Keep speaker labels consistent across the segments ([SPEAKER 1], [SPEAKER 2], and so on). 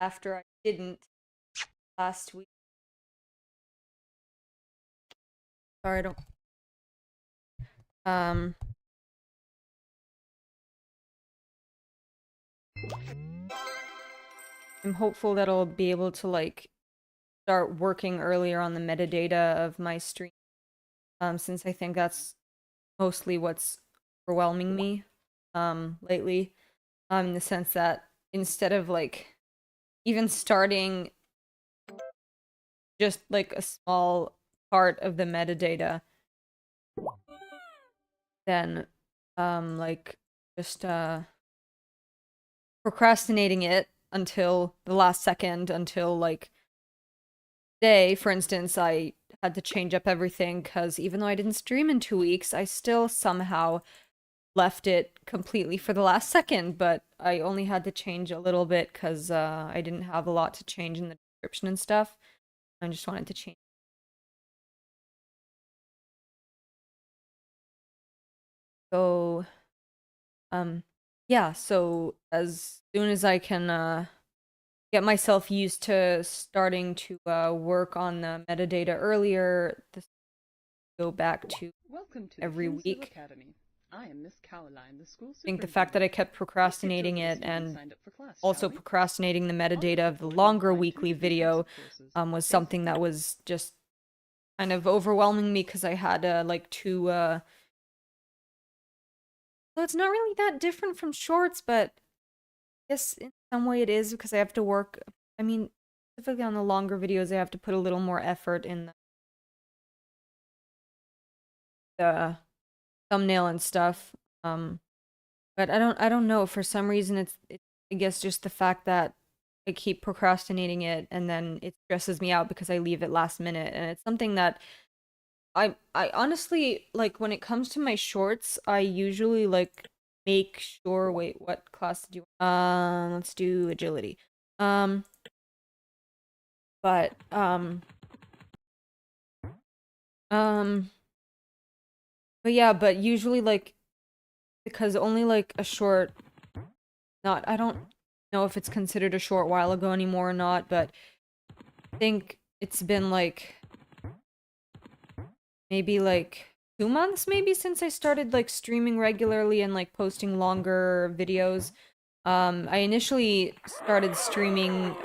[SPEAKER 1] after I didn't last week. Sorry, I don't. I'm hopeful that I'll be able to like start working earlier on the metadata of my stream. Since I think that's mostly what's overwhelming me lately. In the sense that instead of like even starting just like a small part of the metadata, then like just procrastinating it until the last second, until like today, for instance, I had to change up everything because even though I didn't stream in 2 weeks, I still somehow left it completely for the last second, but I only had to change a little bit because I didn't have a lot to change in the description and stuff. I just wanted to change. So, yeah, so as soon as I can get myself used to starting to work on the metadata earlier, this go back to
[SPEAKER 2] Welcome to
[SPEAKER 1] every
[SPEAKER 2] the Kinzville
[SPEAKER 1] week.
[SPEAKER 2] Academy. I am Miss Caroline, the school
[SPEAKER 1] I think the fact that I kept procrastinating it and also procrastinating the metadata of the longer weekly video was something that was just kind of overwhelming me because I had like two so it's not really that different from shorts, but I guess in some way it is because I have to work. I mean, specifically on the longer videos, I have to put a little more effort in the thumbnail and stuff. But I don't know. For some reason, it's I guess just the fact that I keep procrastinating it, and then it stresses me out because I leave it last minute, and it's something that I honestly like when it comes to my shorts. I usually like make sure. Wait, what class did you? Let's do agility. Um, but um, but yeah, but usually like because only like a short, not I don't know if it's considered a short while ago anymore or not, but I think it's been like maybe like 2 months maybe since I started like streaming regularly and like posting longer videos. I initially started streaming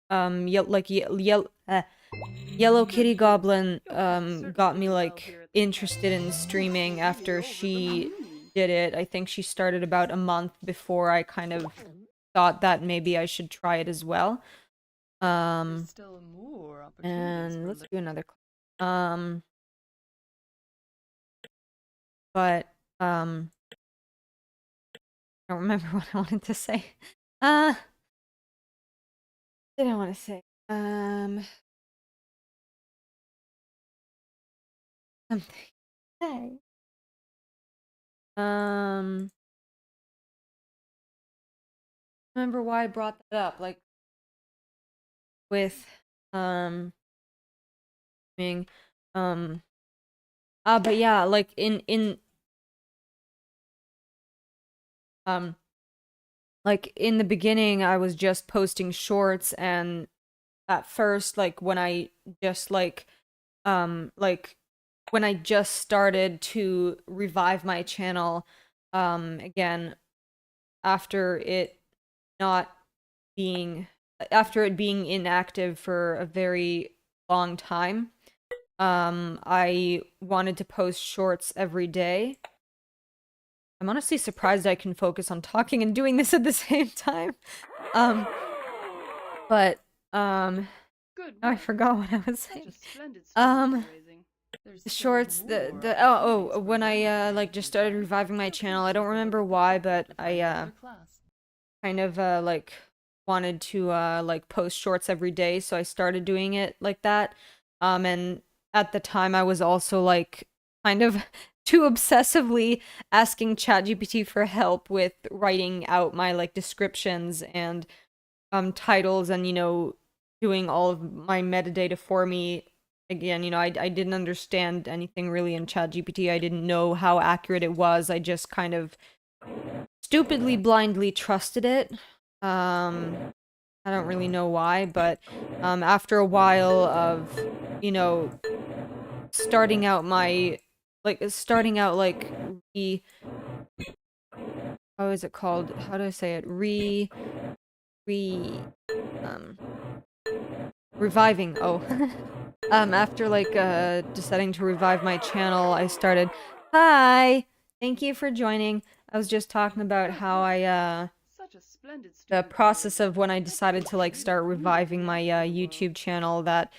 [SPEAKER 1] Yellow Kitty Goblin got me like interested in streaming after she did it. I think she started about a month before I kind of thought that maybe I should try it as well. And let's do another. But I don't remember what I wanted to say. What did I want to say? Something. Hey. Remember why I brought that up? Like with being but yeah, like in like in the beginning I was just posting shorts, and at first like when I just like when I just started to revive my channel again after it not being after it being inactive for a very long time, I wanted to post shorts every day. I'm honestly surprised I can focus on talking and doing this at the same time. But I forgot what I was saying. The shorts, when I like just started reviving my channel, I don't remember why, but I kind of like wanted to like post shorts every day, so I started doing it like that. And at the time I was also like kind of too obsessively asking ChatGPT for help with writing out my like descriptions and titles, and doing all of my metadata for me. Again, I didn't understand anything really in ChatGPT. I didn't know how accurate it was. I just kind of stupidly blindly trusted it. I don't really know why, but after a while of, you know, starting out like re how is it called? How do I say it? Re um reviving. Oh. After like deciding to revive my channel, I started, "Hi. Thank you for joining." I was just talking about how I
[SPEAKER 2] Such a splendid
[SPEAKER 1] the
[SPEAKER 2] student.
[SPEAKER 1] process of when I decided to like start reviving my YouTube channel that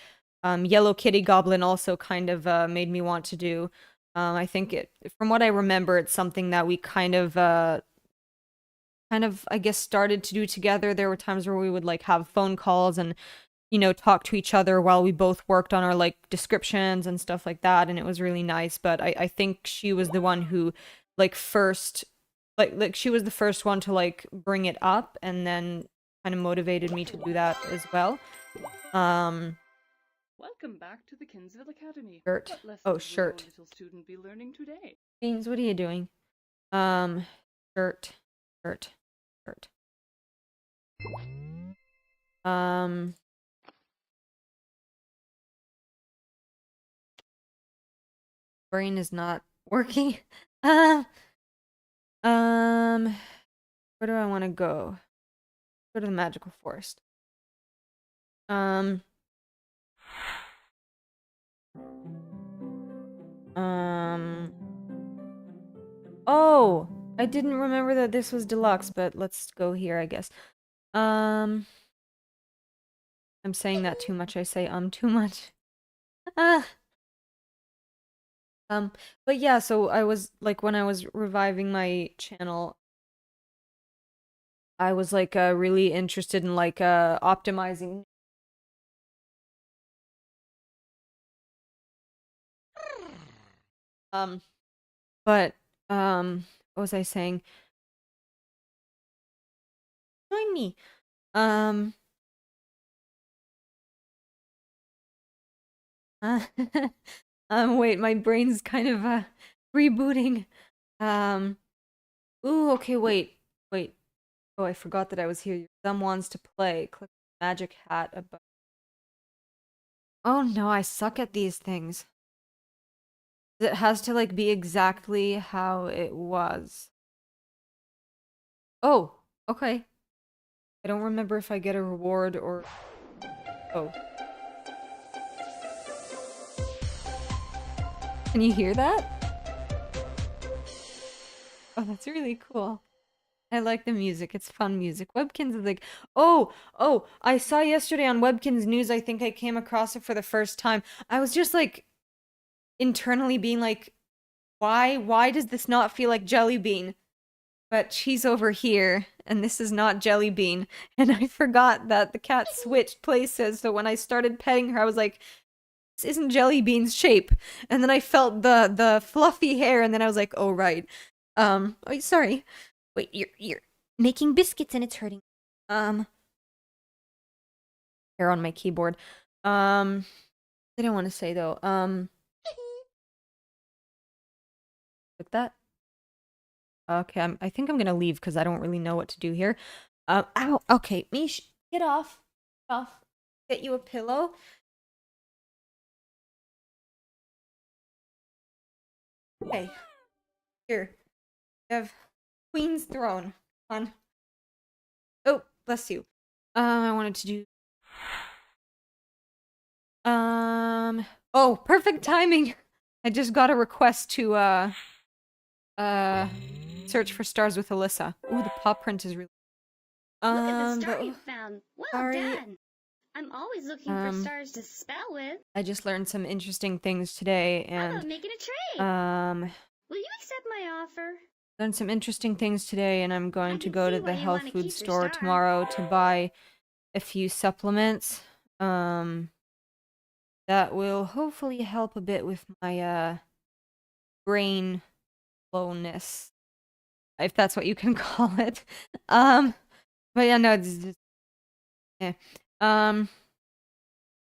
[SPEAKER 1] Yellow Kitty Goblin also kind of made me want to do. I think from what I remember, it's something that we kind of I guess started to do together. There were times where we would like have phone calls and talk to each other while we both worked on our like descriptions and stuff like that, and it was really nice. But I think she was the one who like first like she was the first one to like bring it up and then kind of motivated me to do that as well. Um
[SPEAKER 2] Welcome back to the Kinzville Academy.
[SPEAKER 1] shirt.
[SPEAKER 2] What lessons
[SPEAKER 1] Oh,
[SPEAKER 2] will your
[SPEAKER 1] shirt.
[SPEAKER 2] little student be learning today?
[SPEAKER 1] Beans, what are you doing? Um shirt. Shirt. Shirt. Um brain is not working. Uh, um where do I want to go? Go to the magical forest. Um. Um. Oh, I didn't remember that this was deluxe, but let's go here, I guess. Um. I'm saying that too much. I say too much. Ah. Um. But yeah, so I was like when I was reviving my channel, I was like really interested in like optimizing. Um. But what was I saying? Join me. Um. Wait, my brain's kind of rebooting. Um, ooh, okay, wait. Oh, I forgot that I was here. Your thumb wants to play. Click magic hat above. Oh no, I suck at these things. It has to like be exactly how it was. Oh, okay. I don't remember if I get a reward or... Oh. Can you hear that? Oh, that's really cool. I like the music. It's fun music. Webkinz is like, oh, I saw yesterday on Webkinz News, I think I came across it for the first time. I was just like internally being like, why does this not feel like Jelly Bean? But she's over here, and this is not Jelly Bean. And I forgot that the cat switched places, so when I started petting her, I was like, this isn't Jelly Bean's shape. And then I felt the fluffy hair, and then I was like, oh right. Oh, sorry. Wait, you're making biscuits and it's hurting. Hair on my keyboard. I don't want to say though. Like that. Okay, I think I'm gonna leave because I don't really know what to do here. Ow. Okay, Mish, get off. Off. Get you a pillow. Okay. Here. You have Queen's Throne. On. Oh, bless you. I wanted to do. Oh, perfect timing. I just got a request to search for stars with Alyssa. Ooh, the paw print is really.
[SPEAKER 3] Look at the star
[SPEAKER 1] But
[SPEAKER 3] you found. Well
[SPEAKER 1] sorry.
[SPEAKER 3] done. I'm always looking for stars to spell with.
[SPEAKER 1] I just learned some interesting things today,
[SPEAKER 3] How about
[SPEAKER 1] and
[SPEAKER 3] making a trade? Will you accept my offer?
[SPEAKER 1] learned some interesting things today, and I'm going to
[SPEAKER 3] can
[SPEAKER 1] go
[SPEAKER 3] see
[SPEAKER 1] to
[SPEAKER 3] why
[SPEAKER 1] the
[SPEAKER 3] you
[SPEAKER 1] health
[SPEAKER 3] wanna
[SPEAKER 1] food
[SPEAKER 3] keep your
[SPEAKER 1] store
[SPEAKER 3] star.
[SPEAKER 1] tomorrow to buy a few supplements. That will hopefully help a bit with my brain slowness, if that's what you can call it. But yeah, no, it's just, yeah.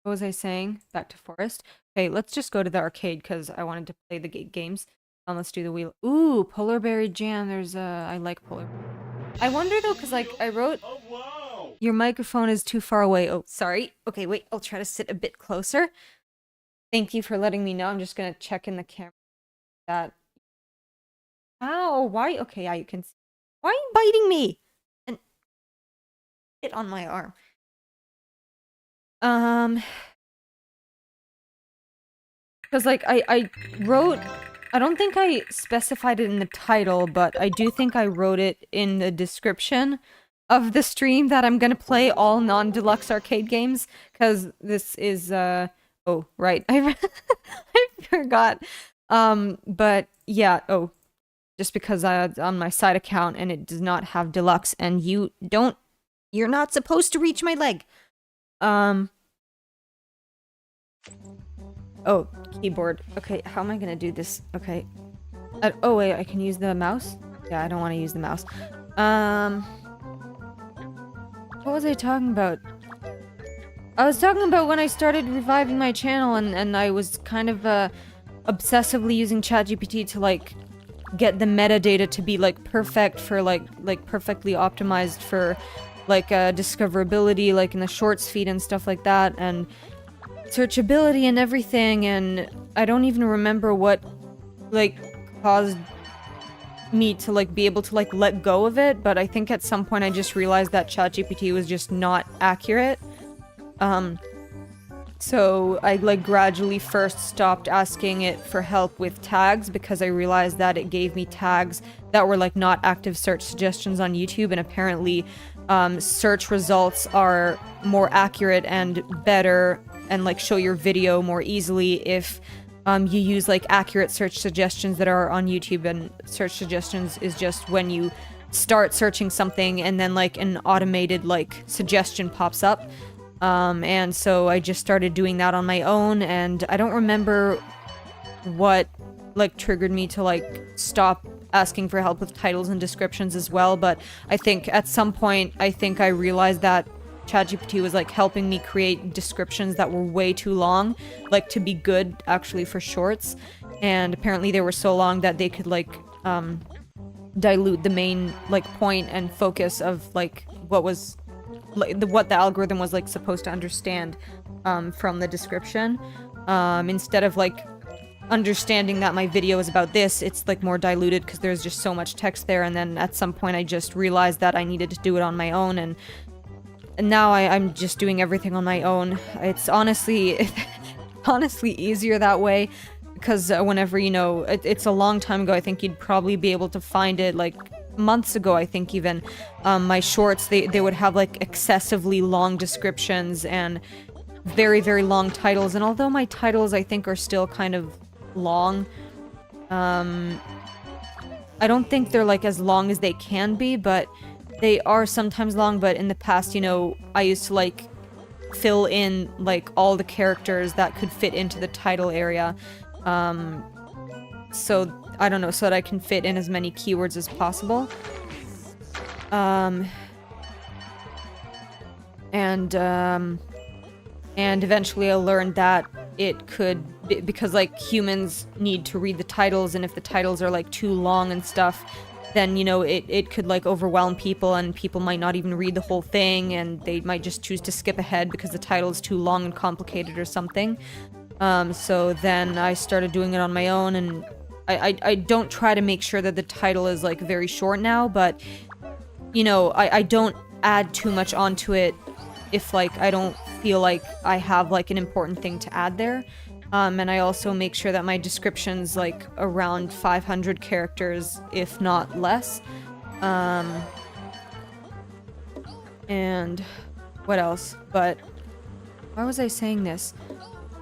[SPEAKER 1] What was I saying? Back to Forest. Okay, let's just go to the arcade because I wanted to play the games. Let's do the wheel. Ooh, polar berry jam. There's I like polar. I wonder though, because like I wrote, your microphone is too far away. Oh, sorry. Okay, wait, I'll try to sit a bit closer. Thank you for letting me know. I'm just gonna check in the camera that. Ow, why? Okay, yeah, you can see. Why are you biting me? And it on my arm. Because like I wrote, I don't think I specified it in the title, but I do think I wrote it in the description of the stream that I'm gonna play all non-deluxe arcade games, because this is, oh, right, I forgot. But yeah, oh, just because on my side account and it does not have deluxe, and you're not supposed to reach my leg. Oh, keyboard. Okay, how am I gonna do this? Okay. Oh wait, I can use the mouse? Yeah, I don't want to use the mouse. What was I talking about? I was talking about when I started reviving my channel and I was kind of, obsessively using ChatGPT to, like, get the metadata to be, like, perfect for, like perfectly optimized for, like, discoverability, like, in the shorts feed and stuff like that, and searchability and everything, and I don't even remember what, like, caused me to, like, be able to, like, let go of it, but I think at some point I just realized that ChatGPT was just not accurate. So I, like, gradually first stopped asking it for help with tags because I realized that it gave me tags that were, like, not active search suggestions on YouTube, and apparently, search results are more accurate and better and, like, show your video more easily if you use, like, accurate search suggestions that are on YouTube, and search suggestions is just when you start searching something and then, like, an automated, like, suggestion pops up. And so I just started doing that on my own, and I don't remember what, like, triggered me to, like, stop asking for help with titles and descriptions as well, but I think at some point, I think I realized that ChatGPT was, like, helping me create descriptions that were way too long, like, to be good, actually, for shorts, and apparently they were so long that they could, like, dilute the main, like, point and focus of, like, what was, like, what the algorithm was, like, supposed to understand, from the description. Instead of, like, understanding that my video is about this, it's, like, more diluted because there's just so much text there, and then at some point I just realized that I needed to do it on my own, and now I'm just doing everything on my own. It's honestly, honestly easier that way, because whenever, you know, it's a long time ago, I think you'd probably be able to find it, like, months ago, I think even, my shorts, they would have, like, excessively long descriptions and very, very long titles, and although my titles, I think, are still kind of long, I don't think they're, like, as long as they can be, but they are sometimes long. But in the past, you know, I used to, like, fill in, like, all the characters that could fit into the title area, so, I don't know, so that I can fit in as many keywords as possible. And eventually I learned that it could, because, like, humans need to read the titles, and if the titles are, like, too long and stuff, then, you know, it could, like, overwhelm people, and people might not even read the whole thing, and they might just choose to skip ahead because the title is too long and complicated or something. So then I started doing it on my own, and I don't try to make sure that the title is, like, very short now, but, you know, I don't add too much onto it if, like, I don't feel like I have, like, an important thing to add there. And I also make sure that my description's, like, around 500 characters, if not less. And what else? But why was I saying this?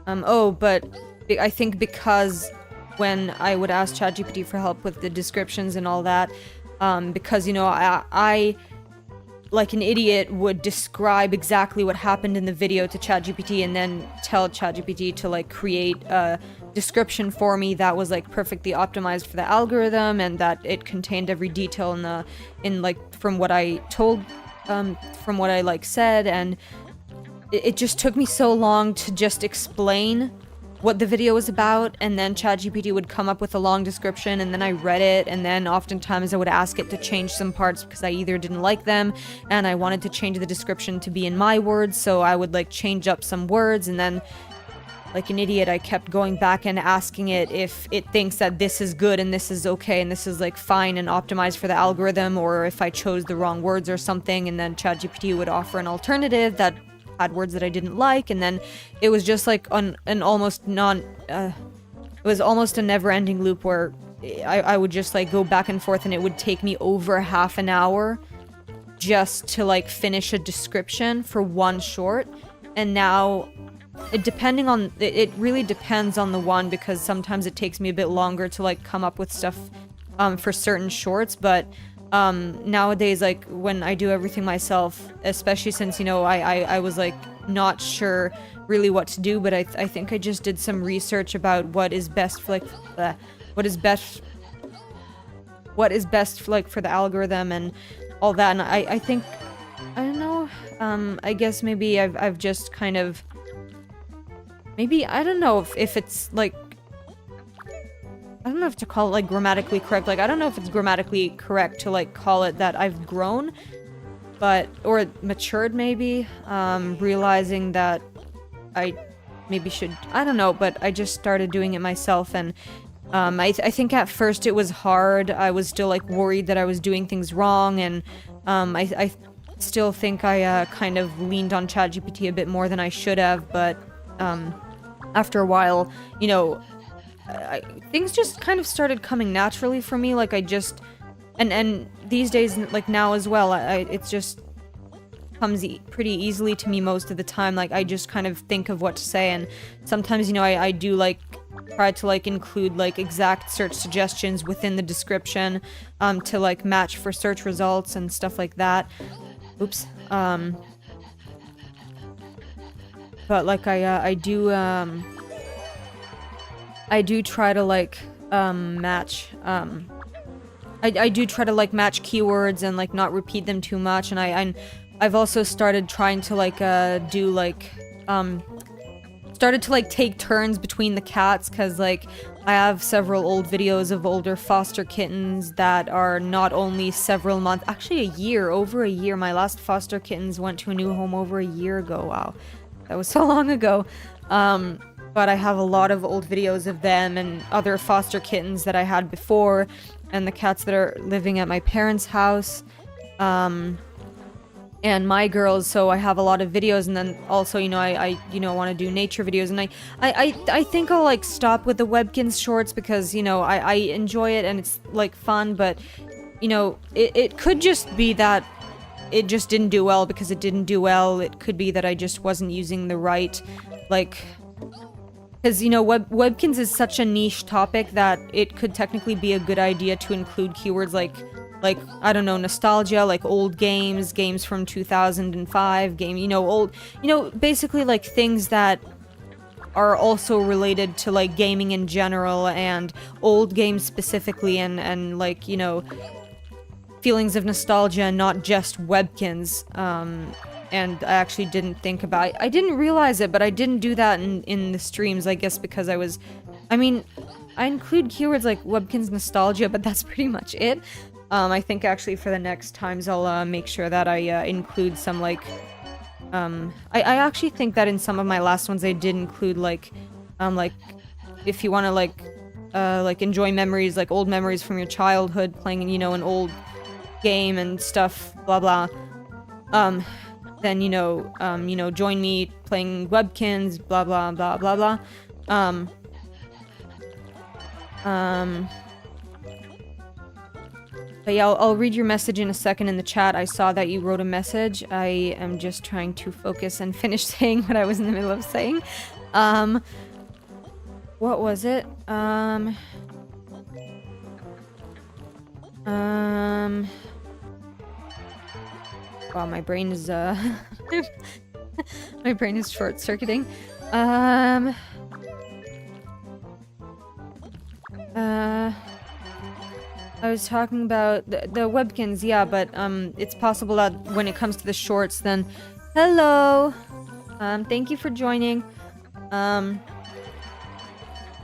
[SPEAKER 1] Oh, but I think because when I would ask ChatGPT for help with the descriptions and all that, because, you know, I like an idiot, would describe exactly what happened in the video to ChatGPT and then tell ChatGPT to, like, create a description for me that was, like, perfectly optimized for the algorithm, and that it contained every detail in like, from what I told, from what I, like, said, and it just took me so long to just explain what the video was about, and then ChatGPT would come up with a long description, and then I read it, and then oftentimes I would ask it to change some parts because I either didn't like them, and I wanted to change the description to be in my words, so I would like change up some words, and then like an idiot, I kept going back and asking it if it thinks that this is good and this is okay and this is like fine and optimized for the algorithm, or if I chose the wrong words or something, and then ChatGPT would offer an alternative that had words that I didn't like, and then it was just like it was almost a never-ending loop where I would just like go back and forth, and it would take me over half an hour just to like finish a description for one short. And now it really depends on the one, because sometimes it takes me a bit longer to like come up with stuff for certain shorts, but nowadays, like when I do everything myself, especially since, you know, I was like not sure really what to do, but I think I just did some research about what is best for like what is best for, like, for the algorithm and all that, and I think, I don't know, I guess maybe I've just kind of, maybe, I don't know if it's like, I don't know if to call it like grammatically correct, like I don't know if it's grammatically correct to like call it that I've grown, but, or matured maybe, realizing that I maybe should, I don't know, but I just started doing it myself, and I think at first it was hard. I was still like worried that I was doing things wrong, and I still think I kind of leaned on ChatGPT a bit more than I should have, but after a while, you know, things just kind of started coming naturally for me. Like I just, and these days, like now as well, it just comes pretty easily to me most of the time. Like I just kind of think of what to say, and sometimes, you know, I do like try to like include like exact search suggestions within the description to like match for search results and stuff like that. Oops. But like I do try to like match I do try to like match keywords and like not repeat them too much, and I've also started trying to like do like started to like take turns between the cats, because like I have several old videos of older foster kittens that are not only several months, actually over a year. My last foster kittens went to a new home over a year ago. Wow, that was so long ago. But I have a lot of old videos of them and other foster kittens that I had before, and the cats that are living at my parents' house, and my girls, so I have a lot of videos. And then also, you know, I you know, want to do nature videos, and I think I'll like stop with the Webkinz shorts, because, you know, I enjoy it and it's like fun, but, you know, it could just be that it just didn't do well because it didn't do well. It could be that I just wasn't using the right, like, because, you know, Webkinz is such a niche topic that it could technically be a good idea to include keywords like, I don't know, nostalgia, like old games from 2005, you know, old, you know, basically like things that are also related to like gaming in general and old games specifically, and like, you know, feelings of nostalgia, not just Webkinz. And I actually didn't think about it. I didn't realize it, but I didn't do that in the streams, I guess, because I mean, I include keywords like Webkinz nostalgia, but that's pretty much it. I think actually for the next times I'll make sure that I include some like, I actually think that in some of my last ones I did include like if you want to like enjoy memories, like old memories from your childhood playing, you know, an old game and stuff, blah blah. Then, you know, join me playing Webkinz, blah blah blah blah blah. But yeah, I'll read your message in a second in the chat. I saw that you wrote a message. I am just trying to focus and finish saying what I was in the middle of saying. What was it? Wow, my brain is my brain is short-circuiting. I was talking about the Webkinz, yeah, but it's possible that when it comes to the shorts, then hello, thank you for joining.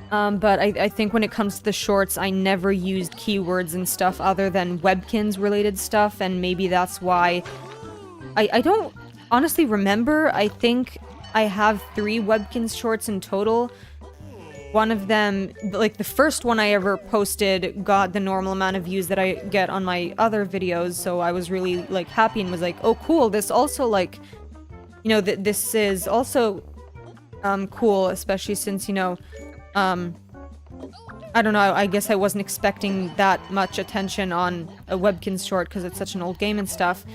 [SPEAKER 1] But I think when it comes to the shorts, I never used keywords and stuff other than Webkinz related stuff, and maybe that's why I don't honestly remember. I think I have 3 Webkinz shorts in total. One of them, like the first one I ever posted, got the normal amount of views that I get on my other videos, so I was really like happy and was like, oh cool, this also like, you know, this is also cool, especially since, you know, I don't know, I guess I wasn't expecting that much attention on a Webkinz short because it's such an old game and stuff.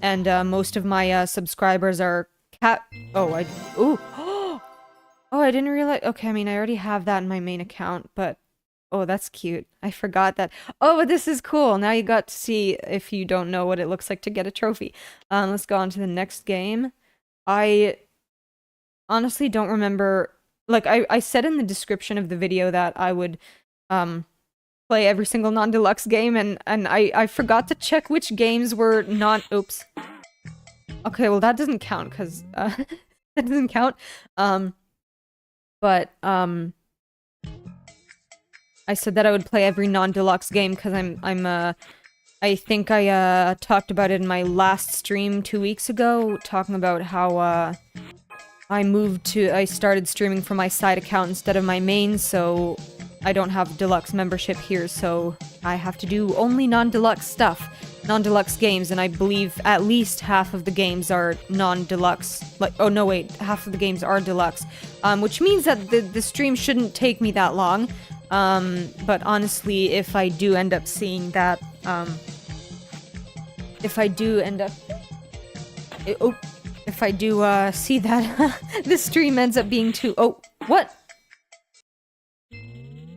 [SPEAKER 1] And most of my subscribers are ooh. Oh, I didn't realize. Okay, I mean, I already have that in my main account, but oh, that's cute. I forgot that. Oh, but this is cool. Now you got to see, if you don't know what it looks like to get a trophy. Let's go on to the next game. I honestly don't remember. Like, I said in the description of the video that I would play every single non-deluxe game, and I forgot to check which games were not. Oops. Okay, well that doesn't count because that doesn't count. But I said that I would play every non-deluxe game because I think I talked about it in my last stream 2 weeks ago, talking about how I started streaming from my side account instead of my main, so I don't have deluxe membership here, so I have to do only non-deluxe stuff, non-deluxe games, and I believe at least half of the games are non-deluxe. Like, oh no, wait, half of the games are deluxe, which means that the stream shouldn't take me that long. But honestly, if I do end up seeing that, if I do see that this stream ends up being too— oh, what?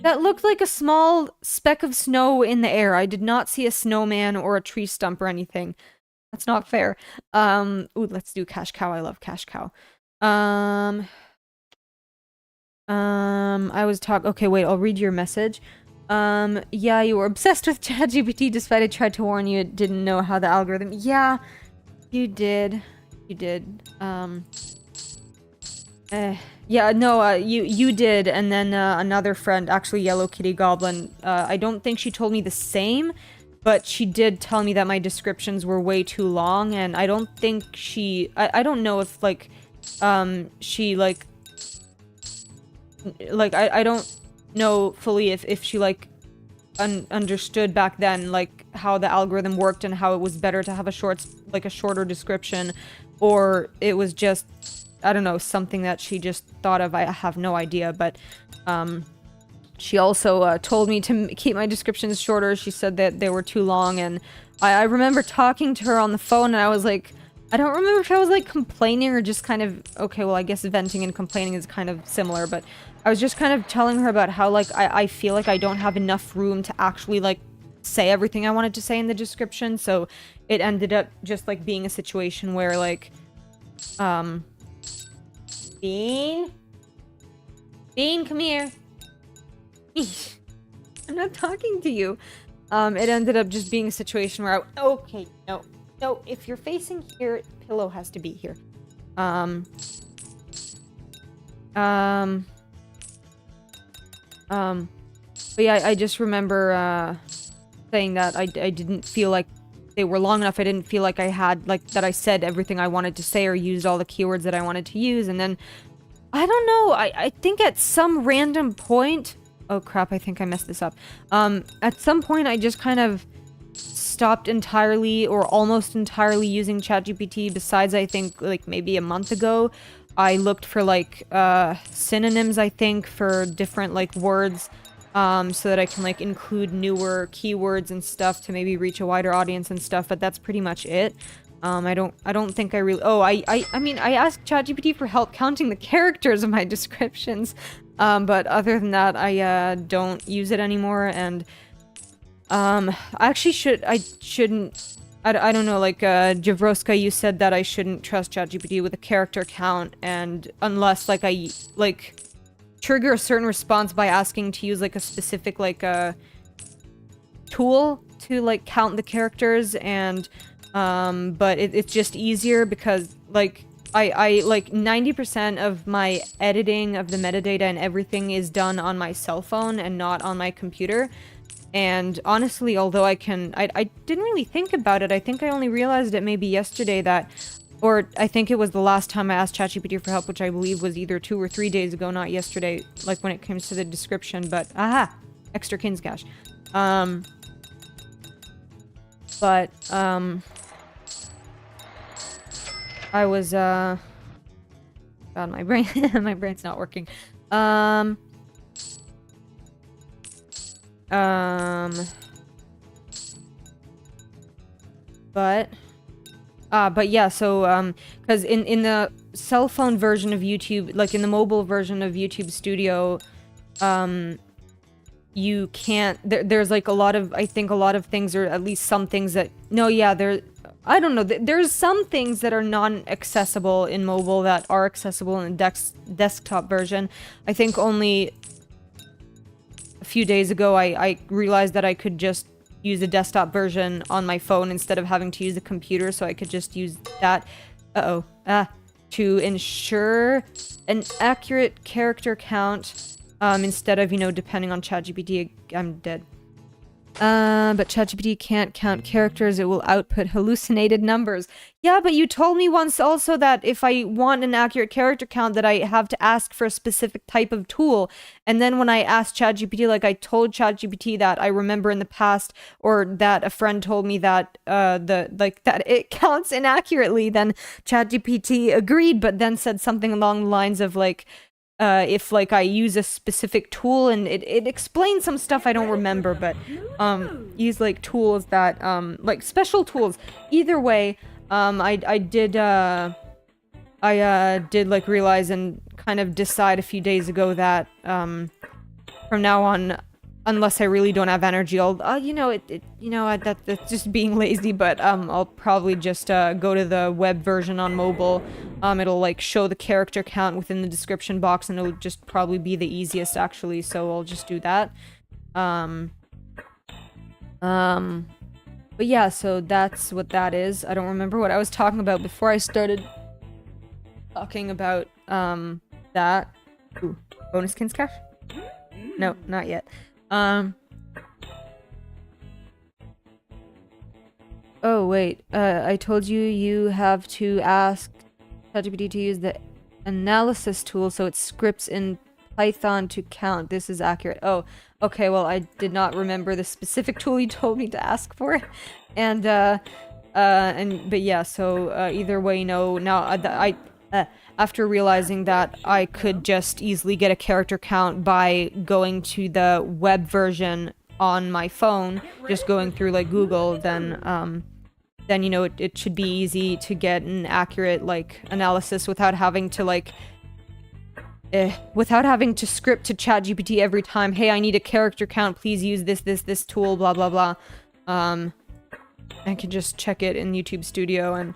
[SPEAKER 1] That looked like a small speck of snow in the air. I did not see a snowman or a tree stump or anything. That's not fair. Ooh, let's do cash cow. I love cash cow. I was okay, wait, I'll read your message. Yeah, you were obsessed with ChatGPT despite I tried to warn you it didn't know how the algorithm— yeah, you did. You did. Yeah, no, you did, and then another friend, actually Yellow Kitty Goblin, I don't think she told me the same, but she did tell me that my descriptions were way too long, and I don't think I don't know if, like, she, like, I don't know fully if she, like, understood back then, like, how the algorithm worked and how it was better to have a shorter description, or it was just— I don't know, something that she just thought of. I have no idea, but she also told me to keep my descriptions shorter. She said that they were too long, and I remember talking to her on the phone, and I was like, I don't remember if I was like complaining or just kind of— okay, well I guess venting and complaining is kind of similar, but I was just kind of telling her about how, like, I feel like I don't have enough room to actually, like, say everything I wanted to say in the description, so it ended up just, like, being a situation where, like, Bean? Bean, come here. I'm not talking to you. It ended up just being a situation where okay, no, if you're facing here, pillow has to be here. But yeah, I just remember, saying that I didn't feel like they were long enough. I didn't feel like I had, like, that I said everything I wanted to say or used all the keywords that I wanted to use, and then I don't know, I think at some random point— oh crap, I think I messed this up. At some point I just kind of stopped entirely or almost entirely using ChatGPT. Besides, I think, like, maybe a month ago, I looked for, like, synonyms, I think, for different, like, words, so that I can, like, include newer keywords and stuff to maybe reach a wider audience and stuff, but that's pretty much it. I don't think I really— oh, I mean, I asked ChatGPT for help counting the characters of my descriptions, but other than that, I don't use it anymore, and I actually I don't know, like, Javroska, you said that I shouldn't trust ChatGPT with a character count, and unless, like, I, like, trigger a certain response by asking to use, like, a specific, like, tool to, like, count the characters, and but it's just easier because, like, I like 90% of my editing of the metadata and everything is done on my cell phone and not on my computer. And honestly, although I didn't really think about it. I think I only realized it maybe yesterday that, or I think it was the last time I asked ChatGPT for help, which I believe was either 2 or 3 days ago, not yesterday, like when it comes to the description, but, aha! Extra Kinz cash. I was, God, my brain, my brain's not working. But yeah, so, because in the cell phone version of YouTube, like in the mobile version of YouTube Studio, you can't, there's like a lot of, I think a lot of things, or at least some things that, no, yeah, I don't know, there's some things that are non-accessible in mobile that are accessible in the desktop version. I think only a few days ago I realized that I could just use the desktop version on my phone instead of having to use the computer, so I could just use that, to ensure an accurate character count, instead of, you know, depending on ChatGPT. I'm dead. But ChatGPT can't count characters, it will output hallucinated numbers. Yeah, but you told me once also that if I want an accurate character count that I have to ask for a specific type of tool. And then when I asked ChatGPT, like I told ChatGPT that I remember in the past, or that a friend told me that, that it counts inaccurately, then ChatGPT agreed, but then said something along the lines of like, if like I use a specific tool, and it explains some stuff I don't remember, but use like tools that like special tools. Either way, I did like realize and kind of decide a few days ago that from now on, unless I really don't have energy, I'll you know, that's just being lazy, but I'll probably just go to the web version on mobile. It'll like show the character count within the description box, and it'll just probably be the easiest actually, so I'll just do that. But yeah, so that's what that is. I don't remember what I was talking about before I started talking about that. Ooh, bonus Kinz cash? No, not yet. Oh wait, I told you you have to ask ChatGPT to use the analysis tool so it scripts in Python to count. This is accurate. Oh, okay, well I did not remember the specific tool you told me to ask for. And but yeah, so either way, no, now after realizing that I could just easily get a character count by going to the web version on my phone, just going through like Google, then you know, it should be easy to get an accurate like analysis without having to like without having to script to ChatGPT every time, hey, I need a character count, please use this tool, blah blah blah. I can just check it in YouTube Studio, and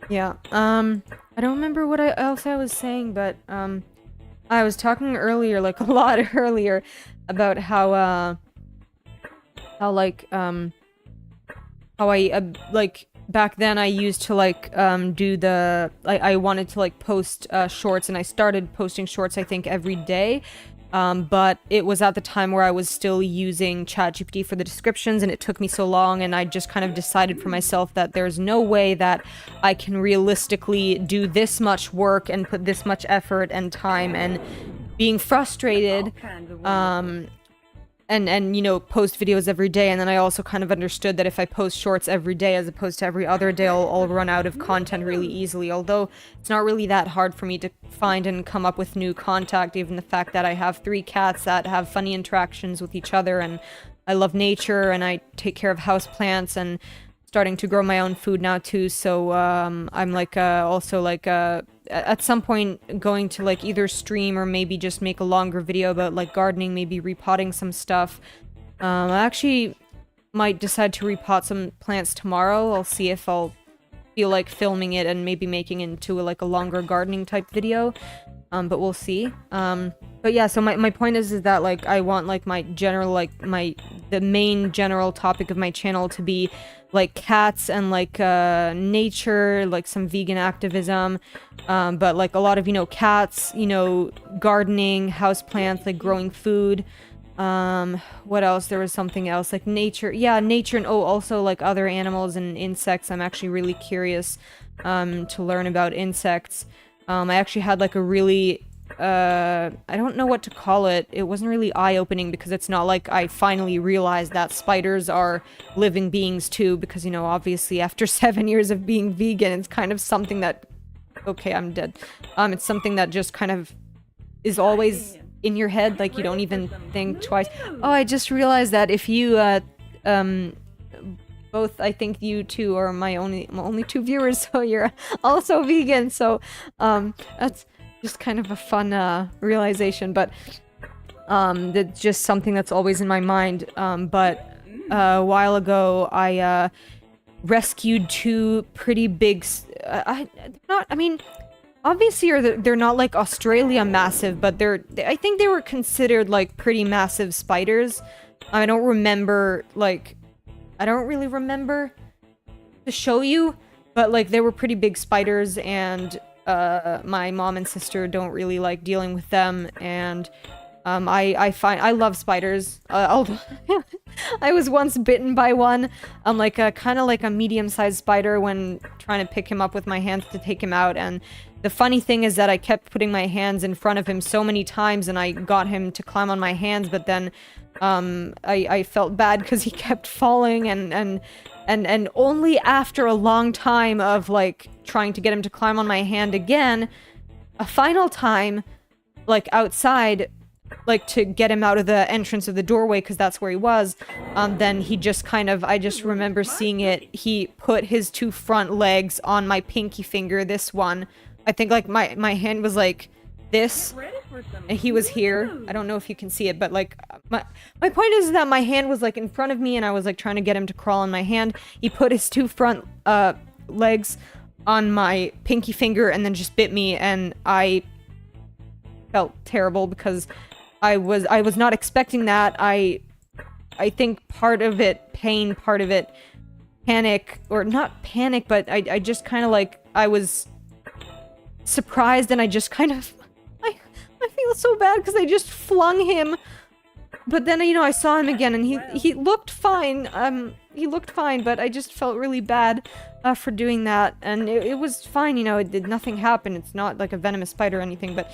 [SPEAKER 1] yeah, I don't remember what else I was saying, but I was talking earlier, like a lot earlier, about how like how I like back then I used to like do the I wanted to like post shorts, and I started posting shorts I think every day. But it was at the time where I was still using ChatGPT for the descriptions, and it took me so long, and I just kind of decided for myself that there's no way that I can realistically do this much work and put this much effort and time, and being frustrated, and you know, post videos every day. And then I also kind of understood that if I post shorts every day as opposed to every other day, I'll run out of content really easily, although it's not really that hard for me to find and come up with new content, given the fact that I have 3 cats that have funny interactions with each other, and I love nature, and I take care of houseplants, and starting to grow my own food now too, so I'm like also like at some point going to like either stream or maybe just make a longer video about like gardening, maybe repotting some stuff. I actually might decide to repot some plants tomorrow. I'll see if I'll feel like filming it and maybe making it into like a longer gardening type video. But we'll see. But yeah, so my point is that like I want like my general the main general topic of my channel to be like cats and like nature, like some vegan activism, but like a lot of, you know, cats, you know, gardening, houseplants, like growing food. What else? There was something else like nature. Yeah, nature, and oh, also like other animals and insects. I'm actually really curious to learn about insects. I actually had like a really I don't know what to call it. It wasn't really eye-opening because it's not like I finally realized that spiders are living beings too, because, you know, obviously after 7 years of being vegan, it's kind of something that, okay, I'm dead. It's something that just kind of is always in your head, like you don't even think twice. Oh, I just realized that if you, both, I think you two are my only two viewers, so you're also vegan, so, that's just kind of a fun realization, but that's just something that's always in my mind. But a while ago I rescued two pretty big I mean obviously they're not like Australia massive, but I think they were considered like pretty massive spiders. I don't really remember to show you, but like they were pretty big spiders, and my mom and sister don't really like dealing with them, and I love spiders. I was once bitten by one, like kind of like a medium-sized spider, when trying to pick him up with my hands to take him out. And the funny thing is that I kept putting my hands in front of him so many times, and I got him to climb on my hands, but then I felt bad because he kept falling, and only after a long time of like trying to get him to climb on my hand again, a final time, like outside, like to get him out of the entrance of the doorway, because that's where he was, then he just kind of, I just remember seeing it, he put his two front legs on my pinky finger, this one. I think like my hand was like this, and he was here. I don't know if you can see it, but like my point is that my hand was like in front of me, and I was like trying to get him to crawl on my hand. He put his two front legs on my pinky finger and then just bit me, and I felt terrible because I was not expecting that. I think part of it pain, part of it panic, or not panic, but I just kind of like, I was surprised, and I just kind of I feel so bad because I just flung him. But then, you know, I saw him again, and he looked fine. He looked fine, but I just felt really bad for doing that. And it was fine, you know, nothing happened. It's not like a venomous spider or anything, but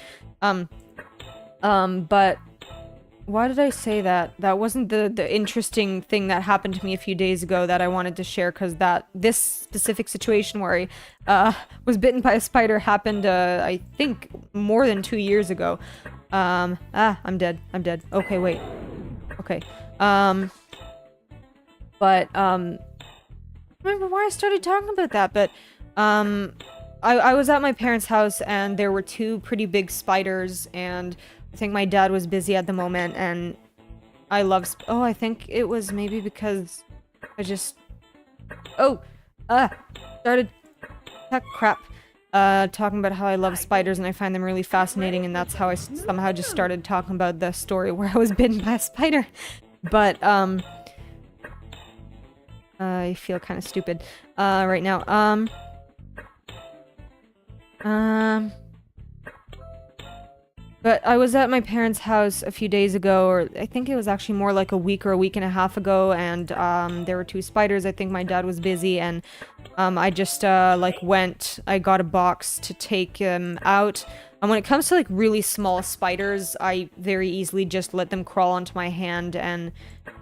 [SPEAKER 1] why did I say that? That wasn't the interesting thing that happened to me a few days ago that I wanted to share, because this specific situation where I was bitten by a spider happened, I think, more than 2 years ago. I'm dead. Okay, wait. Okay. But, I remember why I started talking about that, but, I was at my parents' house, and there were two pretty big spiders, and I think my dad was busy at the moment, and I love I think it was maybe because I just... started... crap. Talking about how I love spiders and I find them really fascinating, and that's how I somehow just started talking about the story where I was bitten by a spider. But, I feel kind of stupid, right now. But I was at my parents' house a few days ago, or I think it was actually more like a week or a week and a half ago, and there were two spiders. I think my dad was busy, and I just like I got a box to take out. And when it comes to like really small spiders, I very easily just let them crawl onto my hand and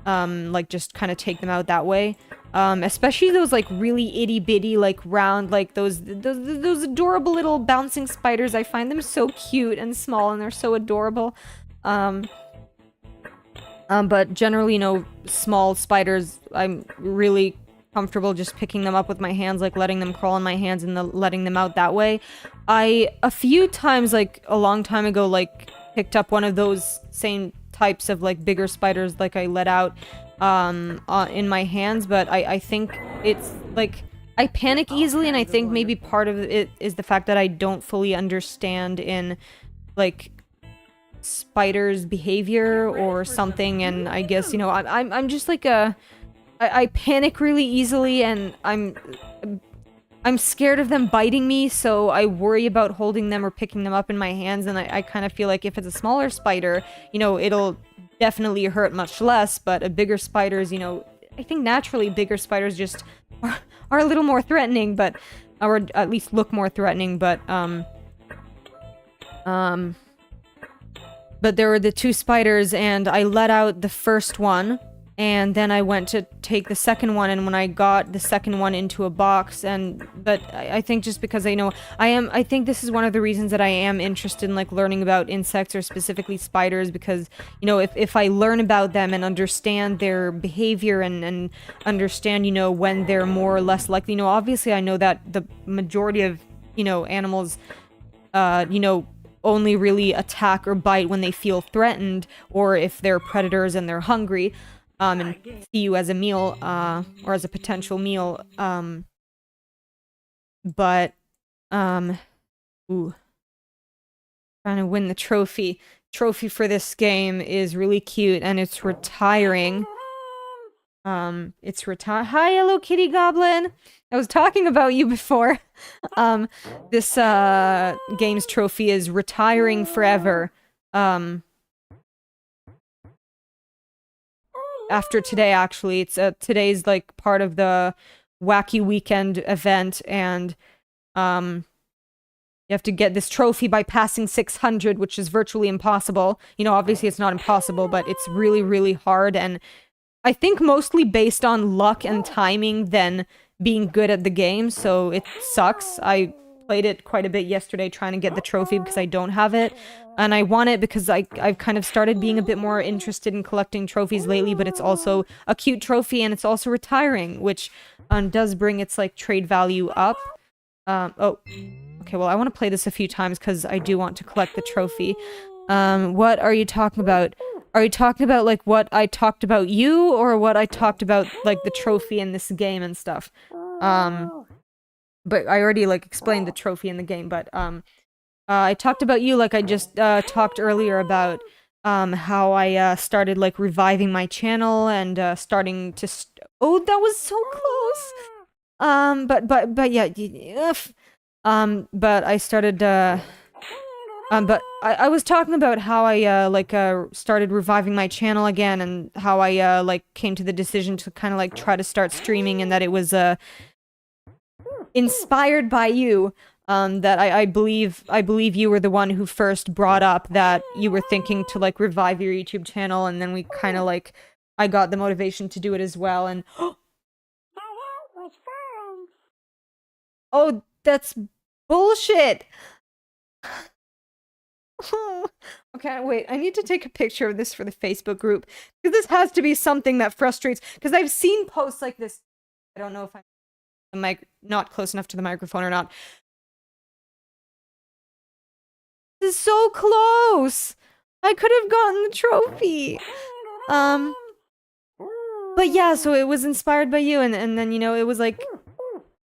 [SPEAKER 1] like just kind of take them out that way. Especially those like really itty bitty, like round, like those adorable little bouncing spiders. I find them so cute and small, and they're so adorable. But generally, you know, small spiders, I'm really comfortable just picking them up with my hands, like letting them crawl on my hands and letting them out that way. A few times, like a long time ago, like picked up one of those same types of like bigger spiders, like I let out in my hands, but I think it's like I panic easily, and I think maybe part of it is the fact that I don't fully understand in, like, spiders' behavior or something, and I guess, you know, I'm just like I panic really easily, and I'm scared of them biting me, so I worry about holding them or picking them up in my hands, and I kind of feel like if it's a smaller spider, you know, it'll definitely hurt much less, but a bigger spiders, you know, I think naturally bigger spiders just are a little more threatening, but, or at least look more threatening, but there were the two spiders, and I let out the first one, and then I went to take the second one, and when I got the second one into a box, but I think just because I think this is one of the reasons that I am interested in, like, learning about insects, or specifically spiders, because, you know, if I learn about them and understand their behavior and understand, you know, when they're more or less likely, you know, obviously I know that the majority of, you know, animals, you know, only really attack or bite when they feel threatened, or if they're predators and they're hungry, and see you as a meal, or as a potential meal, but, ooh. Trying to win the trophy. Trophy for this game is really cute, and it's retiring. Hi, Hello Kitty Goblin! I was talking about you before. This, game's trophy is retiring forever. After today, actually. It's, today's, like, part of the Wacky Weekend event, and, you have to get this trophy by passing 600, which is virtually impossible. You know, obviously it's not impossible, but it's really, really hard, and I think mostly based on luck and timing than being good at the game, so it sucks. I played it quite a bit yesterday trying to get the trophy because I don't have it, and I want it because I've kind of started being a bit more interested in collecting trophies lately, but it's also a cute trophy, and it's also retiring, which does bring its, like, trade value up. Oh, okay, well, I want to play this a few times because I do want to collect the trophy. What are you talking about? Are you talking about, like, what I talked about you, or what I talked about, like, the trophy in this game and stuff? But I already, like, explained the trophy in the game, but, I talked about you, like I just, talked earlier about, how I, started, like, reviving my channel, and, starting to oh, that was so close! But yeah, but I started, but I was talking about how I, like, started reviving my channel again, and how I, like, came to the decision to kind of, like, try to start streaming, and that it was, inspired by you, that I believe you were the one who first brought up that you were thinking to, like, revive your YouTube channel, and then we kind of, like, I got the motivation to do it as well, and oh, that's bullshit! Okay, wait, I need to take a picture of this for the Facebook group, because this has to be something that frustrates, because I've seen posts like this. I don't know if I'm not close enough to the microphone or not. This is so close! I could have gotten the trophy! But yeah, so it was inspired by you, and then, you know, it was like,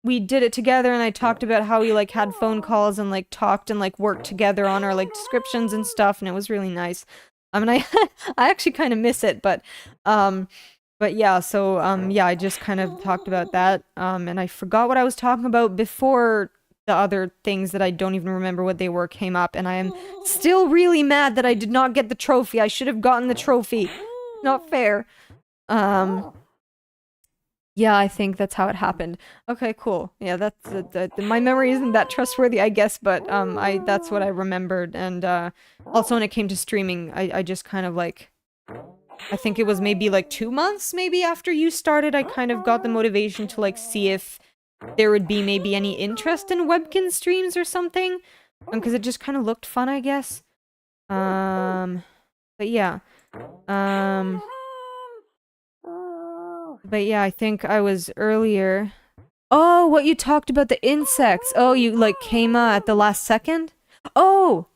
[SPEAKER 1] we did it together, and I talked about how we, like, had phone calls and, like, talked and, like, worked together on our, like, descriptions and stuff, and it was really nice. I mean, I actually kind of miss it, but yeah, so, yeah, I just kind of talked about that, and I forgot what I was talking about before the other things that I don't even remember what they were came up, and I am still really mad that I did not get the trophy. I should have gotten the trophy. Not fair. Yeah, I think that's how it happened. Okay, cool. Yeah, that's my memory isn't that trustworthy, I guess, but that's what I remembered. And also when it came to streaming, I just kind of, like, I think it was maybe like 2 months maybe after you started, I kind of got the motivation to, like, see if there would be maybe any interest in Webkinz streams or something, because it just kind of looked fun, I guess. But yeah. But yeah, I think I was earlier. Oh, what you talked about the insects. Oh, you, like, came at the last second? Oh!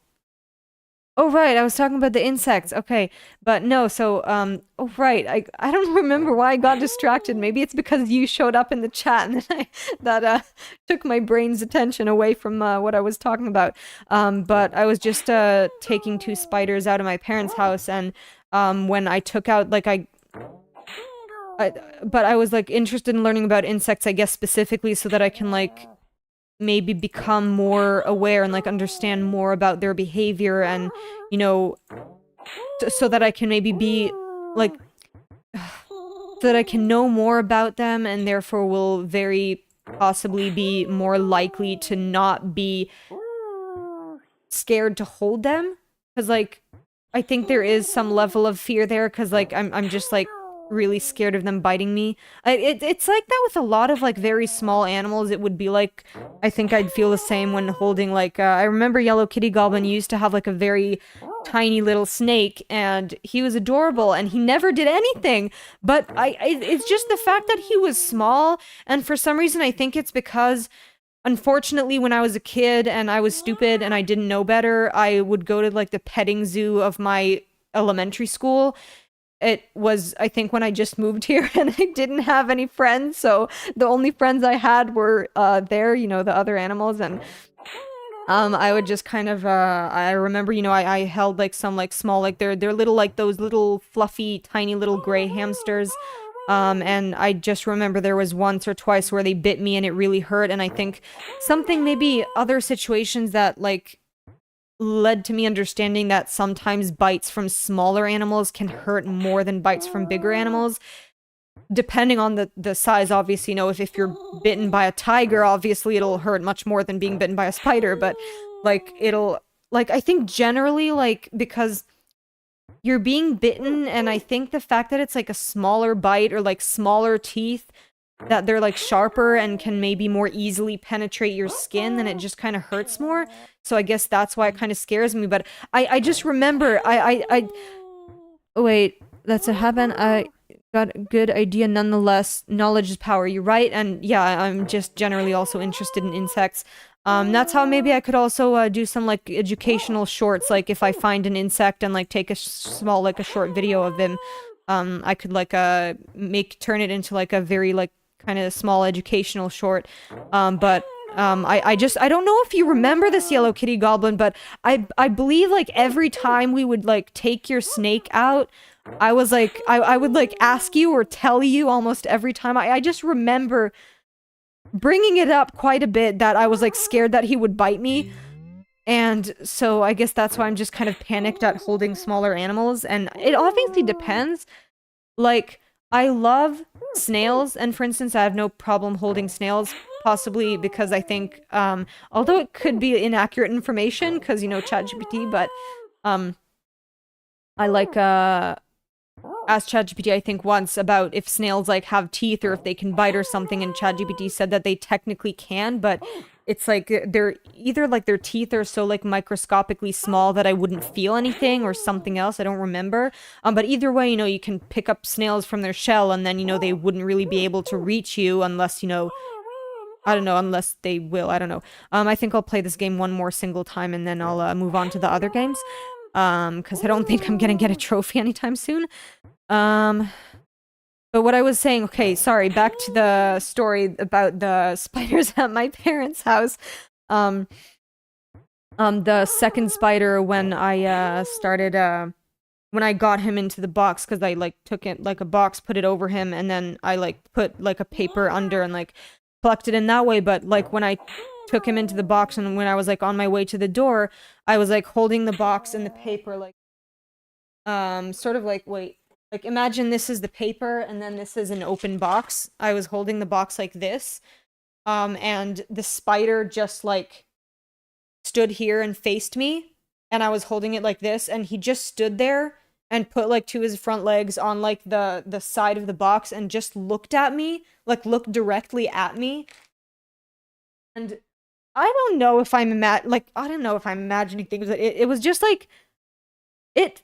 [SPEAKER 1] Oh right, I was talking about the insects. Okay, but no, so oh right, I don't remember why I got distracted. Maybe it's because you showed up in the chat and then that took my brain's attention away from what I was talking about. But I was just taking two spiders out of my parents' house, and when I took out like I but I was like interested in learning about insects, I guess specifically so that I can like maybe become more aware and like understand more about their behavior and you know so that I can maybe be like so that I can know more about them and therefore will very possibly be more likely to not be scared to hold them because like I think there is some level of fear there because like I'm just like really scared of them biting me. It's like that with a lot of like very small animals. It would be like I think I'd feel the same when holding like I remember Yellow Kitty Goblin used to have like a very tiny little snake and he was adorable and he never did anything, but it's just the fact that he was small, and for some reason I think it's because unfortunately, when I was a kid and I was stupid and I didn't know better, I would go to like the petting zoo of my elementary school. It was, I think, when I just moved here and I didn't have any friends, so the only friends I had were there, you know, the other animals, and I would just kind of I remember, you know, I held like some like small like they're little like those little fluffy tiny little gray hamsters. And I just remember there was once or twice where they bit me and it really hurt, and I think something maybe other situations that like led to me understanding that sometimes bites from smaller animals can hurt more than bites from bigger animals. Depending on the size, obviously, you know, if you're bitten by a tiger, obviously it'll hurt much more than being bitten by a spider, but like it'll like I think generally like because you're being bitten, and I think the fact that it's like a smaller bite or like smaller teeth, that they're like sharper and can maybe more easily penetrate your skin, then it just kind of hurts more. So I guess that's why it kind of scares me. But I just remember oh, wait, that's a happen. I got a good idea nonetheless. Knowledge is power. You're right, and yeah, I'm just generally also interested in insects. That's how maybe I could also do some like educational shorts, like if I find an insect and like take a small like a short video of him, I could like turn it into like a very like kind of small educational short. But I don't know if you remember this Yellow Kitty Goblin, but I believe like every time we would like take your snake out, I was like I would like ask you or tell you almost every time. I just remember bringing it up quite a bit that I was like scared that he would bite me. And so I guess that's why I'm just kind of panicked at holding smaller animals. And it obviously depends. Like, I love snails, and for instance, I have no problem holding snails, possibly because I think, although it could be inaccurate information, because, you know, ChatGPT, but, I like, asked ChatGPT, I think, once about if snails, like, have teeth or if they can bite or something, and ChatGPT said that they technically can, but it's like they're either like their teeth are so like microscopically small that I wouldn't feel anything or something else. I don't remember. But either way, you know, you can pick up snails from their shell and then, you know, they wouldn't really be able to reach you unless, you know, I don't know, unless they will. I don't know. I think I'll play this game one more single time and then I'll move on to the other games. Because I don't think I'm gonna get a trophy anytime soon. But what I was saying, okay, sorry, back to the story about the spiders at my parents' house. The second spider when I started when I got him into the box, because I like took it like a box, put it over him, and then I like put like a paper under and like collected in that way. But like when I took him into the box and when I was like on my way to the door, I was like holding the box and the paper like sort of like wait. Like, imagine this is the paper, and then this is an open box. I was holding the box like this, and the spider just, like, stood here and faced me, and I was holding it like this, and he just stood there and put, like, two of his front legs on, like, the side of the box and just looked at me, like, looked directly at me. And I don't know if I'm I don't know if I'm imagining things, but it was just, like, it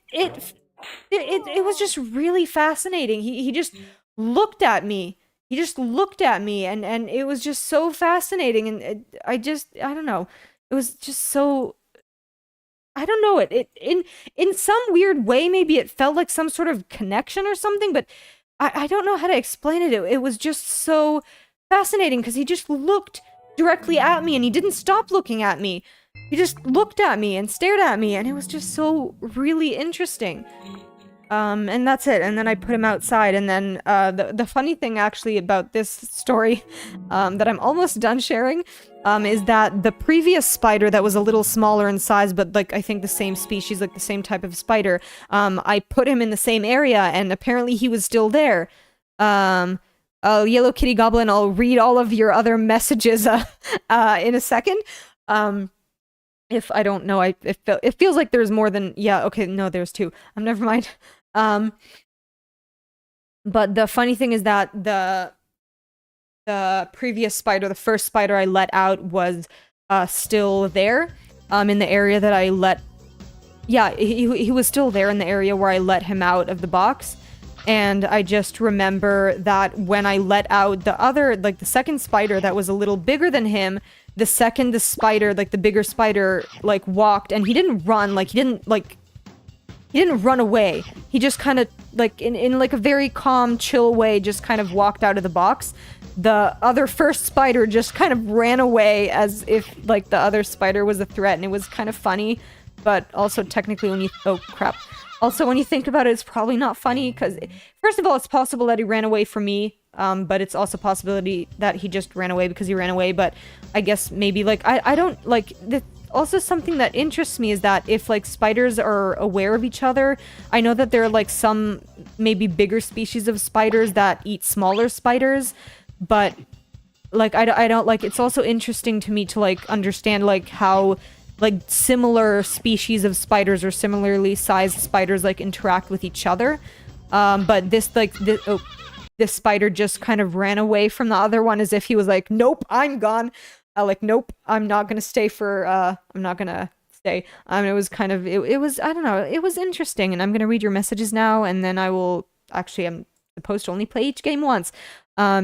[SPEAKER 1] was just really fascinating. He just looked at me. He just looked at me, and it was just so fascinating. And I don't know. It was just so I don't know, it in some weird way, maybe it felt like some sort of connection or something, but I don't know how to explain it. It was just so fascinating because he just looked directly at me and he didn't stop looking at me. He just looked at me and stared at me, and it was just so really interesting. And that's it. And then I put him outside, and then the funny thing actually about this story that I'm almost done sharing is that the previous spider that was a little smaller in size, but like I think the same species, like the same type of spider, I put him in the same area, and apparently he was still there. Yellow Kitty Goblin, I'll read all of your other messages in a second. If I don't know, it feels like there's more than, yeah, okay, no, there's two. Never mind. But the funny thing is that the previous spider, the first spider I let out, was still there in the area that I let, yeah, he was still there in the area where I let him out of the box. And I just remember that when I let out the other, like the second spider that was a little bigger than him, the second the spider, like the bigger spider, like walked, and he didn't run, like he didn't run away. He just kind of, like, in like a very calm, chill way, just kind of walked out of the box. The other first spider just kind of ran away as if, like, the other spider was a threat, and it was kind of funny, but also technically when you, oh crap. Also, when you think about it, it's probably not funny, because, first of all, it's possible that he ran away from me, but it's also a possibility that he just ran away because he ran away, but I guess maybe, like, I don't, like, also something that interests me is that if, like, spiders are aware of each other, I know that there are, like, some maybe bigger species of spiders that eat smaller spiders, but, like, I don't, like, it's also interesting to me to, like, understand, like, how, like, similar species of spiders or similarly sized spiders, like, interact with each other. But this, like, this spider just kind of ran away from the other one as if he was like, nope, I'm gone. Like, nope, I'm not gonna stay for, I'm not gonna stay. It was kind of, it was, I don't know, it was interesting, and I'm gonna read your messages now, and then I will, actually, I'm supposed to only play each game once.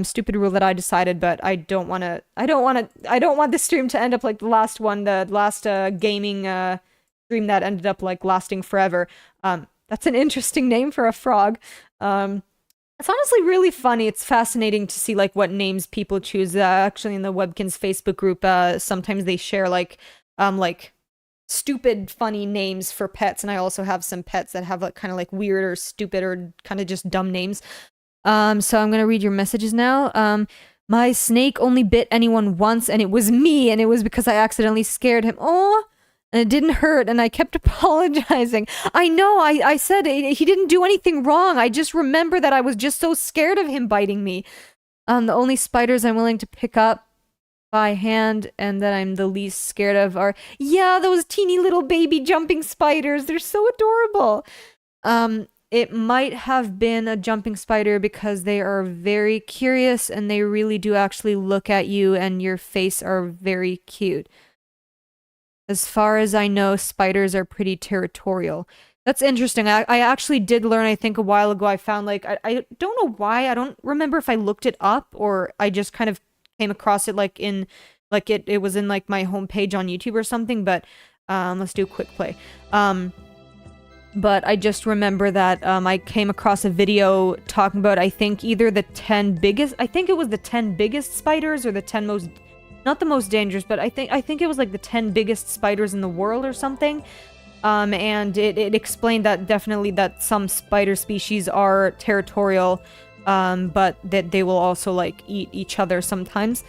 [SPEAKER 1] Stupid rule that I decided, but I don't want this stream to end up like the last one, the last, gaming, stream that ended up, like, lasting forever. That's an interesting name for a frog. It's honestly really funny. It's fascinating to see, like, what names people choose. Actually, in the Webkinz Facebook group, sometimes they share, like, stupid, funny names for pets, and I also have some pets that have, like, kind of, like, weird or stupid or kind of just dumb names. So I'm gonna read your messages now. My snake only bit anyone once, and it was me, and it was because I accidentally scared him. Oh, and it didn't hurt, and I kept apologizing. I know, I said he didn't do anything wrong. I just remember that I was just so scared of him biting me. The only spiders I'm willing to pick up by hand and that I'm the least scared of are, yeah, those teeny little baby jumping spiders. They're so adorable. It might have been a jumping spider because they are very curious and they really do actually look at you, and your face are very cute. As far as I know, spiders are pretty territorial. That's interesting. I actually did learn, I think a while ago, I found, like, I don't know why, I don't remember if I looked it up or I just kind of came across it, like, in, like, it was in, like, my homepage on YouTube or something, but, let's do a quick play. But I just remember that, I came across a video talking about, I think, either the 10 biggest, I think it was the 10 biggest spiders or the 10 most, not the most dangerous, but I think it was, like, the 10 biggest spiders in the world or something. And it explained that definitely that some spider species are territorial, but that they will also, like, eat each other sometimes.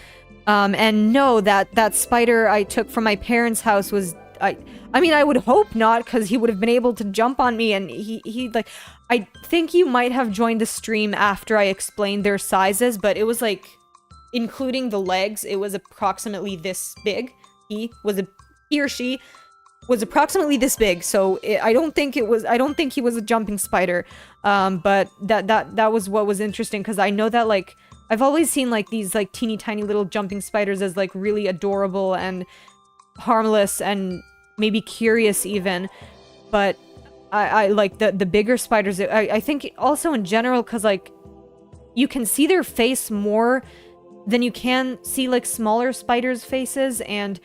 [SPEAKER 1] And no, that spider I took from my parents' house was, I mean, I would hope not, because he would have been able to jump on me, and he like, I think you might have joined the stream after I explained their sizes, but it was, like, including the legs, it was approximately this big. He or she was approximately this big, so I don't think he was a jumping spider, but that was what was interesting, because I know that, like, I've always seen, like, these, like, teeny tiny little jumping spiders as, like, really adorable and harmless and maybe curious even, but I like the bigger spiders, I think also in general, because, like, you can see their face more than you can see, like, smaller spiders' faces, and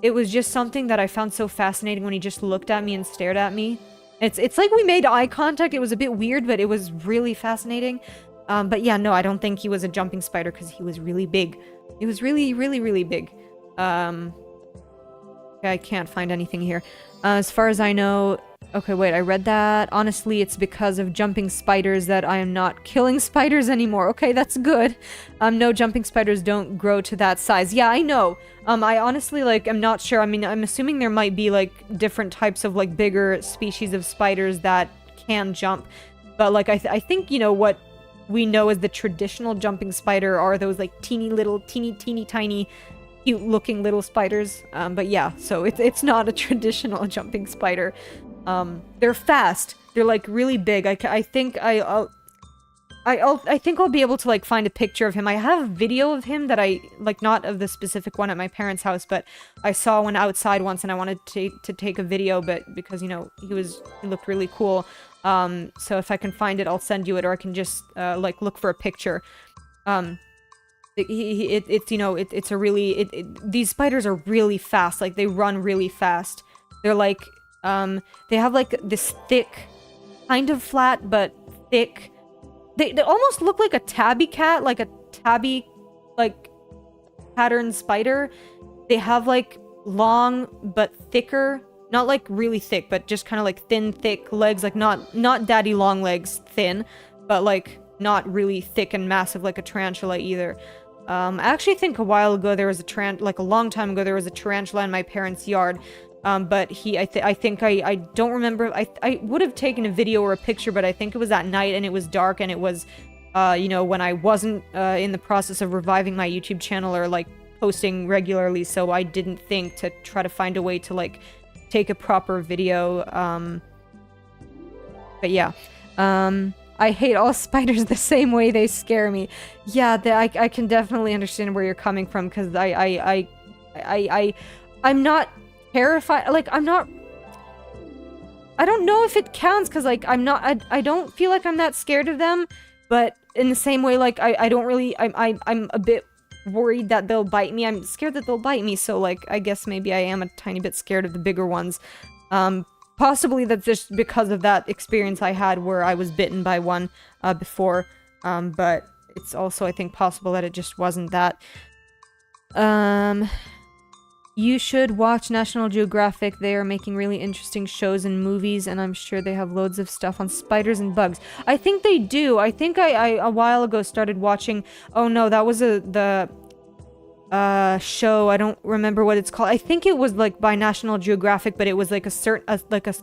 [SPEAKER 1] it was just something that I found so fascinating when he just looked at me and stared at me. It's like we made eye contact. It was a bit weird, but it was really fascinating. But yeah, no, I don't think he was a jumping spider because he was really big. It was really, really, really big. Okay, I can't find anything here. As far as I know... Okay, wait, I read that. Honestly, it's because of jumping spiders that I am not killing spiders anymore. Okay, that's good. No, jumping spiders don't grow to that size. Yeah, I know. I honestly, like, I'm not sure. I mean, I'm assuming there might be, like, different types of, like, bigger species of spiders that can jump. But, like, I think, you know, what we know as the traditional jumping spider are those, like, teeny little, teeny tiny, cute-looking little spiders. But yeah, so it's not a traditional jumping spider. They're fast. They're like really big. I think I'll be able to like find a picture of him. I have a video of him that I like, not of the specific one at my parents' house, but I saw one outside once and I wanted to take a video, but because, you know, he looked really cool. So if I can find it, I'll send you it, or I can just like look for a picture. It's you know, it's a really these spiders are really fast. Like they run really fast. They're like they have like this thick, kind of flat but thick. They almost look like a tabby cat, like a tabby like pattern spider. They have like long but thicker, not like really thick, but just kind of like thin, thick legs, like not daddy long legs thin, but like not really thick and massive like a tarantula either. I actually think a while ago there was a long time ago there was a tarantula in my parents' yard. But I think I don't remember. I would have taken a video or a picture, but I think it was at night and it was dark and it was, you know, when I wasn't in the process of reviving my YouTube channel or like posting regularly, so I didn't think to try to find a way to like take a proper video. But yeah, I hate all spiders the same way they scare me. Yeah, I can definitely understand where you're coming from, because I'm not terrified. Like, I don't know if it counts, because like I don't feel like I'm that scared of them, but in the same way, like I don't really, I'm a bit worried that they'll bite me. I'm scared that they'll bite me, so like I guess maybe I am a tiny bit scared of the bigger ones. Possibly that's just because of that experience I had where I was bitten by one before, but it's also, I think, possible that it just wasn't that. You should watch National Geographic. They are making really interesting shows and movies, and I'm sure they have loads of stuff on spiders and bugs. I think they do. I think I a while ago started watching... Oh no, that was the show. I don't remember what it's called. I think it was like by National Geographic, but it was like a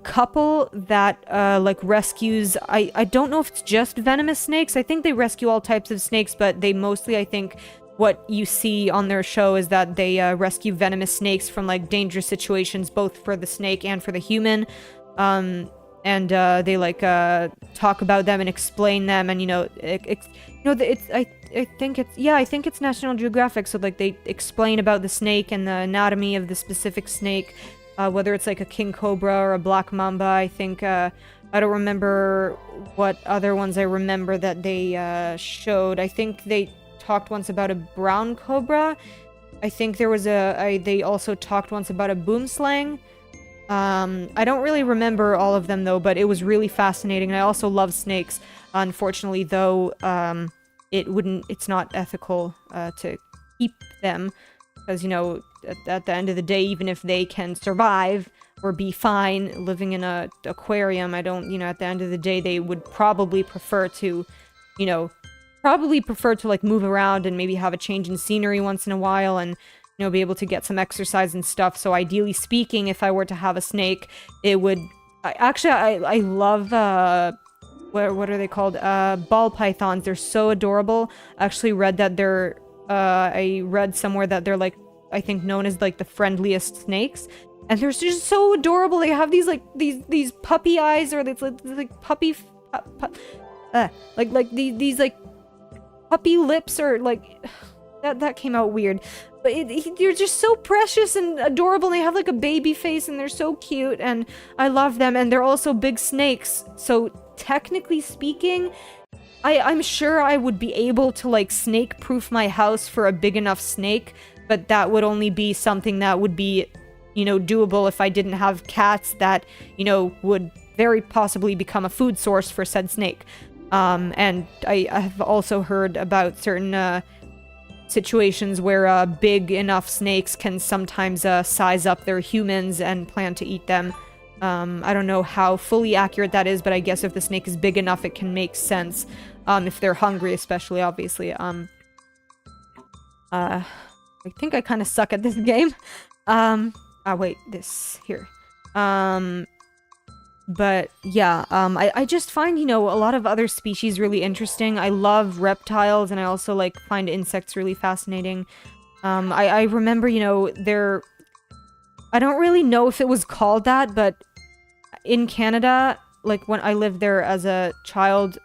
[SPEAKER 1] couple that like rescues... I don't know if it's just venomous snakes. I think they rescue all types of snakes, but they mostly, I think... What you see on their show is that they rescue venomous snakes from like dangerous situations, both for the snake and for the human. And they like talk about them and explain them, and I think it's National Geographic. So like they explain about the snake and the anatomy of the specific snake, whether it's like a king cobra or a black mamba. I think I don't remember what other ones I remember that they showed. I think they talked once about a brown cobra. I think there was they also talked once about a boomslang. I don't really remember all of them though, but it was really fascinating. And I also love snakes. Unfortunately though, it's not ethical to keep them, because at the end of the day, even if they can survive or be fine living in a aquarium, at the end of the day they would probably prefer to like move around and maybe have a change in scenery once in a while, and be able to get some exercise and stuff. So ideally speaking, if I were to have a snake, it would I love what are they called, ball pythons. They're so adorable. I actually read that I read somewhere that they're like, I think, known as like the friendliest snakes, and they're just so adorable. They have these like these puppy eyes, or it's like puppy like these like puppy lips, or like that came out weird, but they're just so precious and adorable. They have like a baby face and they're so cute, and I love them. And they're also big snakes, so technically speaking, I'm sure I would be able to like snake proof my house for a big enough snake, but that would only be something that would be, you know, doable if I didn't have cats that, you know, would very possibly become a food source for said snake. And I have also heard about certain situations where big enough snakes can sometimes size up their humans and plan to eat them. I don't know how fully accurate that is, but I guess if the snake is big enough, it can make sense. If they're hungry, especially, obviously. I think I kind of suck at this game. Wait, this, here. But yeah, I just find, you know, a lot of other species really interesting. I love reptiles, and I also, like, find insects really fascinating. I remember, you know, I don't really know if it was called that, but in Canada, like, when I lived there as a child,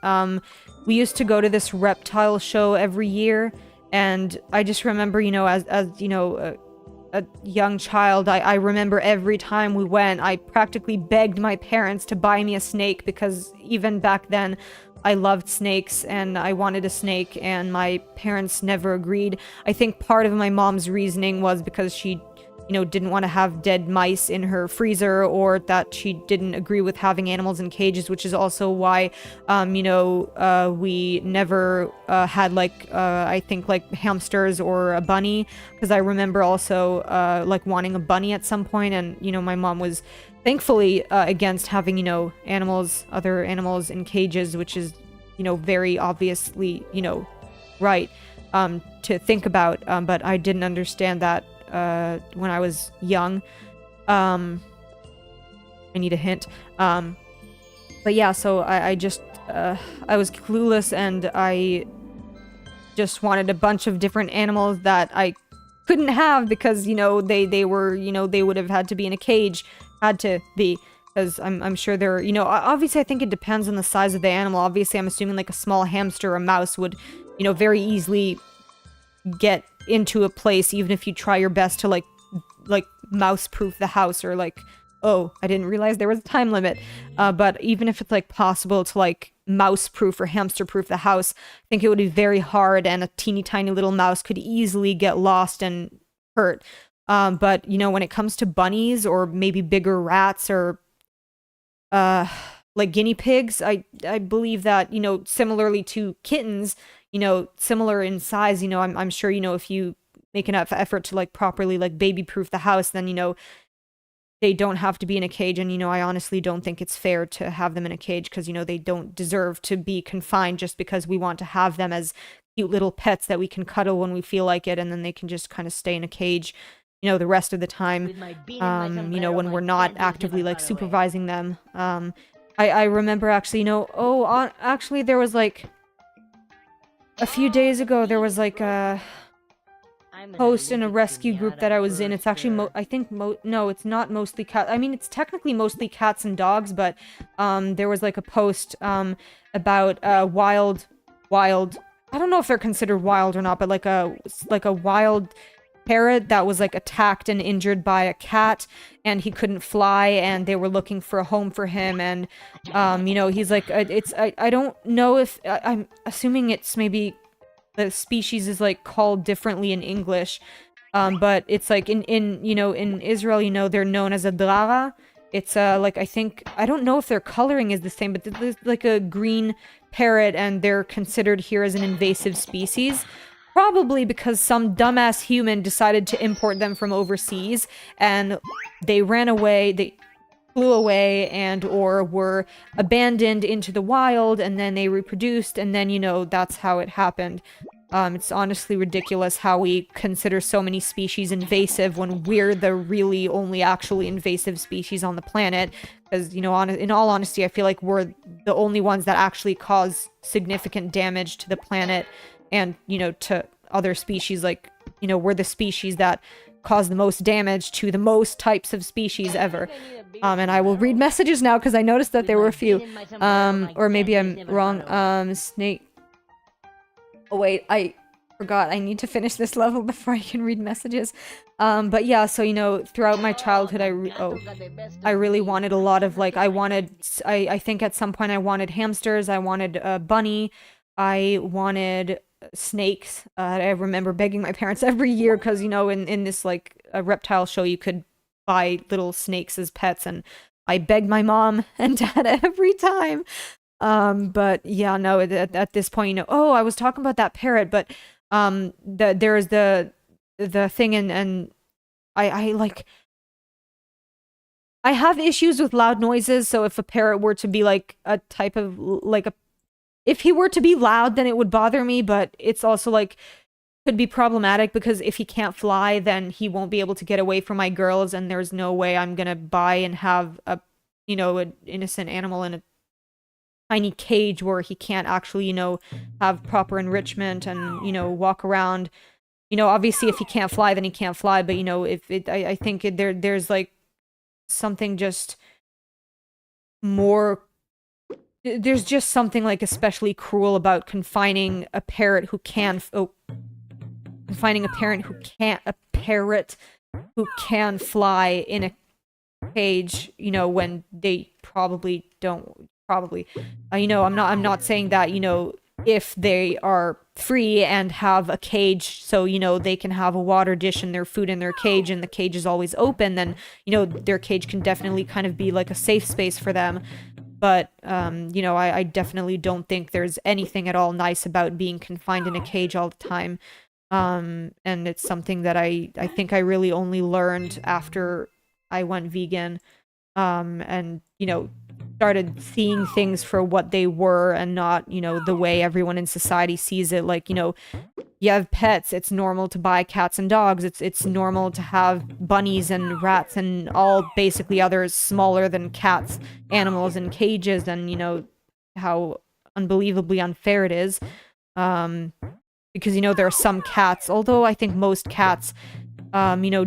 [SPEAKER 1] we used to go to this reptile show every year, and I just remember, you know, as you know, a young child, I remember every time we went, I practically begged my parents to buy me a snake, because even back then, I loved snakes, and I wanted a snake, and my parents never agreed. I think part of my mom's reasoning was because she, you know, didn't want to have dead mice in her freezer, or that she didn't agree with having animals in cages, which is also why, you know, we never had, like, I think, like, hamsters or a bunny, because I remember also, like, wanting a bunny at some point, and, you know, my mom was thankfully against having, you know, other animals in cages, which is, you know, very obviously, you know, right, to think about, but I didn't understand that when I was young. I need a hint. But yeah, so I just, I was clueless, and I just wanted a bunch of different animals that I couldn't have because, you know, they were, you know, they would have had to be in a cage. Had to be. Because I'm sure they're, you know, obviously I think it depends on the size of the animal. Obviously I'm assuming like a small hamster or a mouse would, you know, very easily get into a place even if you try your best to like mouse-proof the house, or like, oh, I didn't realize there was a time limit. But even if it's like possible to like mouse-proof or hamster-proof the house, I think it would be very hard, and a teeny tiny little mouse could easily get lost and hurt. But, you know, when it comes to bunnies or maybe bigger rats or like guinea pigs, I believe that, you know, similarly to kittens, you know, similar in size, you know, I'm sure, you know, if you make enough effort to like properly like baby proof the house, then, you know, they don't have to be in a cage. And, you know, I honestly don't think it's fair to have them in a cage, because, you know, they don't deserve to be confined just because we want to have them as cute little pets that we can cuddle when we feel like it, and then they can just kind of stay in a cage, you know, the rest of the time, you know, when we're not actively like supervising them. I remember actually, you know, actually there was like a few days ago, there was like a post in a rescue group that I was in. It's actually no, it's not mostly cat. I mean, it's technically mostly cats and dogs, but there was like a post about wild. I don't know if they're considered wild or not, but like a wild parrot that was like attacked and injured by a cat, and he couldn't fly, and they were looking for a home for him, and you know, he's like, I don't know if I'm assuming it's maybe the species is like called differently in English, but it's like in you know, in Israel, you know, they're known as a drara. It's like, I don't know if their coloring is the same, but there's like a green parrot, and they're considered here as an invasive species. Probably because some dumbass human decided to import them from overseas, and they ran away, they flew away, and or were abandoned into the wild, and then they reproduced, and then, you know, that's how it happened. It's honestly ridiculous how we consider so many species invasive when we're the really only actually invasive species on the planet. Because, you know, in all honesty, I feel like we're the only ones that actually cause significant damage to the planet, and, you know, to other species. Like, you know, we're the species that cause the most damage to the most types of species ever. And I will read messages now, because I noticed that there were a few. Or maybe I'm wrong. Snake. Oh, wait, I forgot. I need to finish this level before I can read messages. But yeah, so, you know, throughout my childhood, I really wanted a lot of, like, I think at some point I wanted hamsters, I wanted a bunny, I wanted snakes. I remember begging my parents every year because, you know, in this like a reptile show, you could buy little snakes as pets, and I begged my mom and dad every time. But yeah, no, at this point, you know, oh, I was talking about that parrot, but there's the thing, and I like, I have issues with loud noises, so if a parrot were to be like a type of like a, if he were to be loud, then it would bother me, but it's also like could be problematic because if he can't fly, then he won't be able to get away from my girls, and there's no way I'm gonna buy and have a, you know, an innocent animal in a tiny cage where he can't actually, you know, have proper enrichment and, you know, walk around. You know, obviously if he can't fly, then he can't fly, but you know, if it, I think there's like something just more, there's just something like especially cruel about confining a parrot who can, confining a parrot who can fly in a cage, you know, when they probably don't, you know, I'm not saying that, you know, if they are free and have a cage, so, you know, they can have a water dish and their food in their cage and the cage is always open, then, you know, their cage can definitely kind of be like a safe space for them. But, you know, I definitely don't think there's anything at all nice about being confined in a cage all the time. And it's something that I think I really only learned after I went vegan, and, you know, started seeing things for what they were and not, you know, the way everyone in society sees it. Like, you know, you have pets, it's normal to buy cats and dogs, it's normal to have bunnies and rats and all basically other smaller than cats animals in cages, and, you know, how unbelievably unfair it is. Because, you know, there are some cats, although I think most cats, you know,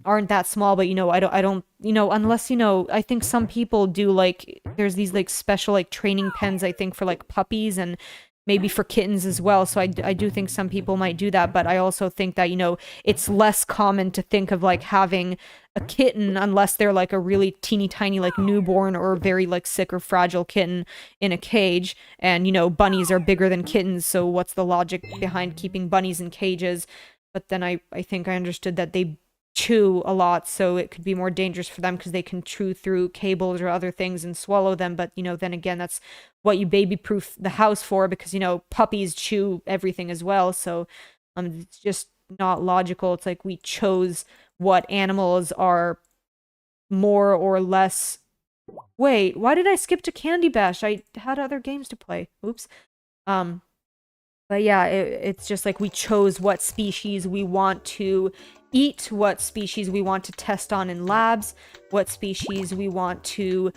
[SPEAKER 1] aren't that small, but, you know, I don't, you know, unless, you know, I think some people do, like, there's these, like, special, like, training pens, I think, for, like, puppies and maybe for kittens as well, so I do think some people might do that, but I also think that, you know, it's less common to think of, like, having a kitten unless they're, like, a really teeny tiny, like, newborn or very, like, sick or fragile kitten in a cage, and, you know, bunnies are bigger than kittens, so what's the logic behind keeping bunnies in cages? But then I think I understood that they chew a lot, so it could be more dangerous for them because they can chew through cables or other things and swallow them. But, you know, then again, that's what you baby-proof the house for, because, you know, puppies chew everything as well. So it's just not logical. It's like we chose what animals are more or less... Wait, why did I skip to Candy Bash? I had other games to play. Oops. But yeah, it's just like we chose what species we want to eat, what species we want to test on in labs, what species we want to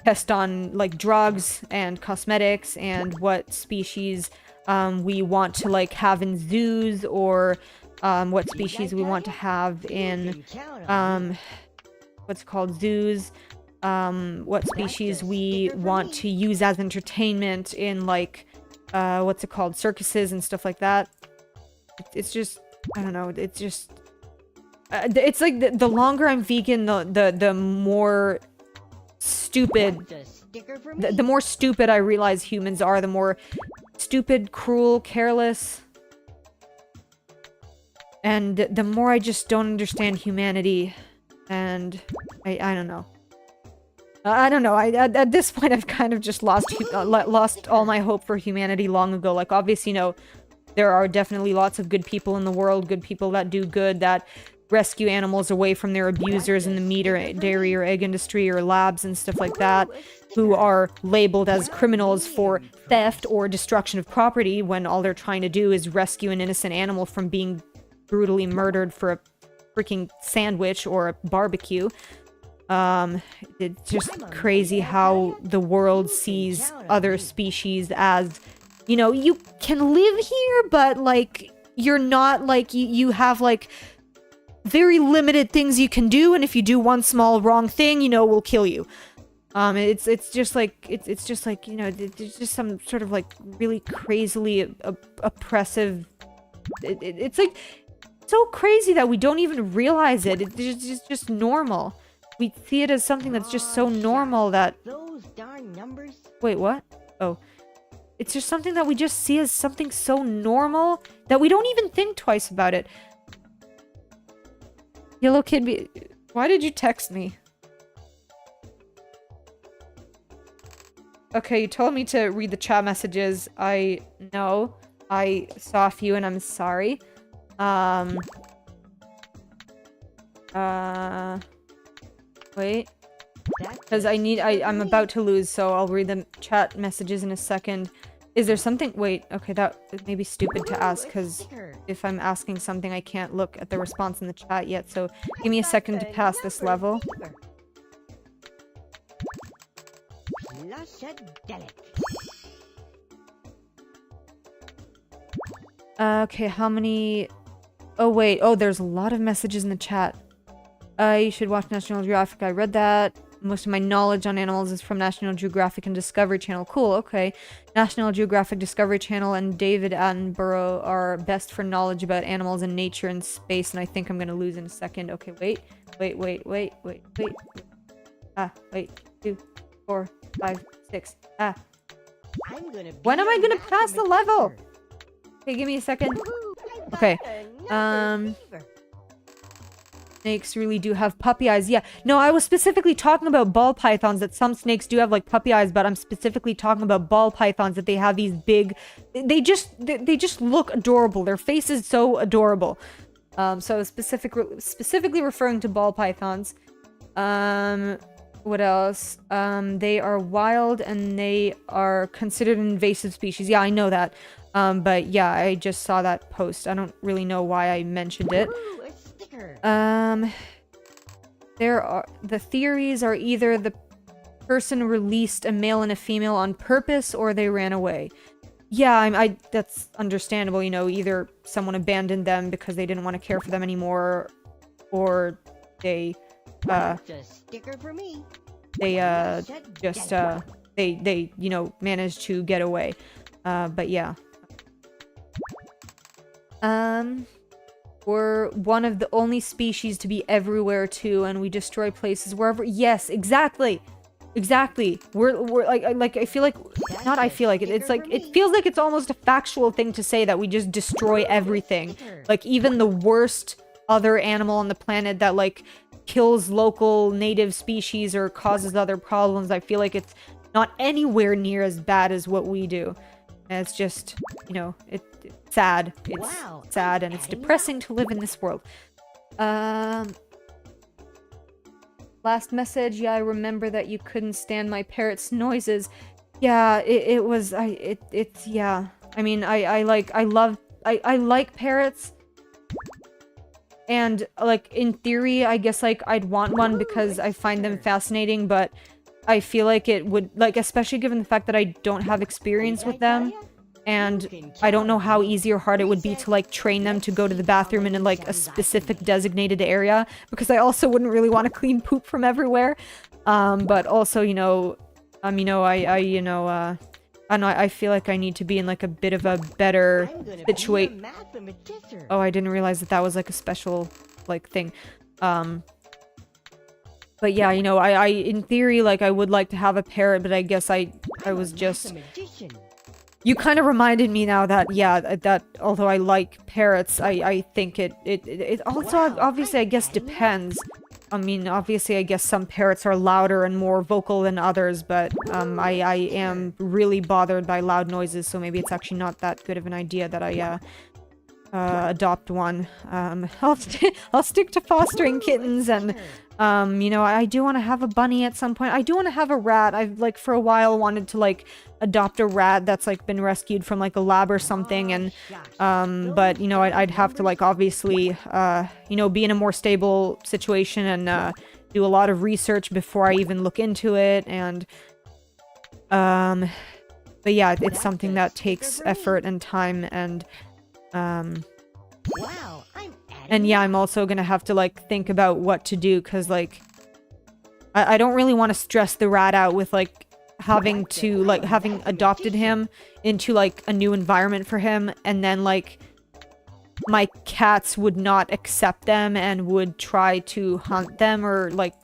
[SPEAKER 1] test on, like, drugs and cosmetics, and what species we want to, like, have in zoos, or what species we want to have in what's called zoos, what species we want to use as entertainment in, like, what's it called, circuses and stuff like that. It's just, I don't know, it's just, it's like the longer I'm vegan, the more stupid, the more stupid I realize humans are, the more stupid, cruel, careless, and the more I just don't understand humanity, and I don't know. I don't know. At this point, I've kind of just lost all my hope for humanity long ago. Like, obviously, you know, there are definitely lots of good people in the world, good people that do good, that rescue animals away from their abusers in the meat or dairy or egg industry or labs and stuff like that, who are labeled as criminals for theft or destruction of property when all they're trying to do is rescue an innocent animal from being brutally murdered for a freaking sandwich or a barbecue. It's just crazy how the world sees other species as, you know, you can live here, but, like, you're not, like, you have, like, very limited things you can do, and if you do one small wrong thing, you know, we'll kill you. It's just like, it's just like, you know, there's just some sort of, like, really crazily oppressive, it's like, so crazy that we don't even realize it. It's just normal. We see it as something that's just so normal that...
[SPEAKER 4] Those darn numbers.
[SPEAKER 1] Wait, what? Oh. it's just something that we just see as something so normal that we don't even think twice about it. Yellow Kid, why did you text me? Okay, you told me to read the chat messages. I know. I saw a few and I'm sorry. Wait. Because I'm about to lose, so I'll read the chat messages in a second. Is there something- wait, okay, that may be stupid to ask, because if I'm asking something, I can't look at the response in the chat yet, so give me a second to pass this level. Okay, how many- oh wait, oh there's a lot of messages in the chat. You should watch National Geographic, I read that. Most of my knowledge on animals is from National Geographic and Discovery Channel. Cool, okay. National Geographic, Discovery Channel, and David Attenborough are best for knowledge about animals and nature and space, and I think I'm gonna lose in a second. Okay, wait. Ah, wait. 2, 4, 5, 6. Ah. When am I gonna pass the level? Okay, give me a second. Okay. Snakes really do have puppy eyes. Yeah. No, I was specifically talking about ball pythons, that some snakes do have like puppy eyes, but I'm specifically talking about ball pythons, that they have these big, they just look adorable. Their face is so adorable. So I was specifically referring to ball pythons. What else? They are wild and they are considered an invasive species. Yeah, I know that. But yeah, I just saw that post. I don't really know why I mentioned it. The theories are either the person released a male and a female on purpose or they ran away. Yeah, that's understandable, you know, either someone abandoned them because they didn't want to care for them anymore, or they, they, you know, managed to get away. But yeah. We're one of the only species to be everywhere too, and we destroy places wherever- yes, exactly! Exactly! We're like, I feel like- not I feel like, it's like, it feels like it's almost a factual thing to say that we just destroy everything. Like, even the worst other animal on the planet that, like, kills local native species or causes other problems, I feel like it's not anywhere near as bad as what we do. And it's just, you know, it's sad. It's sad and it's depressing to live in this world. Last message, yeah, I remember that you couldn't stand my parrot's noises. Yeah, it was, yeah. I mean, I like parrots. And, like, in theory, I guess, like, I'd want one because I find them fascinating, but I feel like it would, like, especially given the fact that I don't have experience with them, and I don't know how easy or hard it would be to, like, train them to go to the bathroom in, like, a specific designated area, because I also wouldn't really want to clean poop from everywhere. But also, you know, I don't know, I feel like I need to be in, like, a bit of a better situation. Oh, I didn't realize that that was, like, a special, like, thing. But yeah, you know, I in theory, like, I would like to have a parrot, but I guess I was just... You kind of reminded me now that, yeah, that although I like parrots, I think it also obviously, I guess, depends. I mean, obviously, I guess some parrots are louder and more vocal than others, but I am really bothered by loud noises, so maybe it's actually not that good of an idea that I adopt one. I'll stick to fostering kittens, and you know, I do want to have a bunny at some point. I do want to have a rat. I've, like, for a while wanted to, like, adopt a rat that's, like, been rescued from, like, a lab or something, and but, you know, I'd have to, like, obviously you know, be in a more stable situation and do a lot of research before I even look into it, and but yeah, it's something that takes effort and time, and and yeah, I'm also gonna have to, like, think about what to do, because, like, I don't really want to stress the rat out with, like, having to, like, having adopted him into, like, a new environment for him, and then, like, my cats would not accept them and would try to hunt them or, like,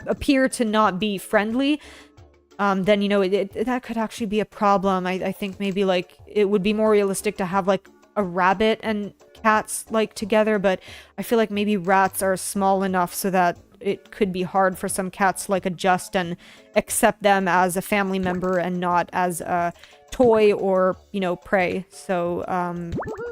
[SPEAKER 1] appear to not be friendly. then, you know, that could actually be a problem. I think maybe, like, it would be more realistic to have, like, a rabbit and cats, like, together, but I feel like maybe rats are small enough so that it could be hard for some cats to, like, adjust and accept them as a family member and not as a toy or, you know, prey. So,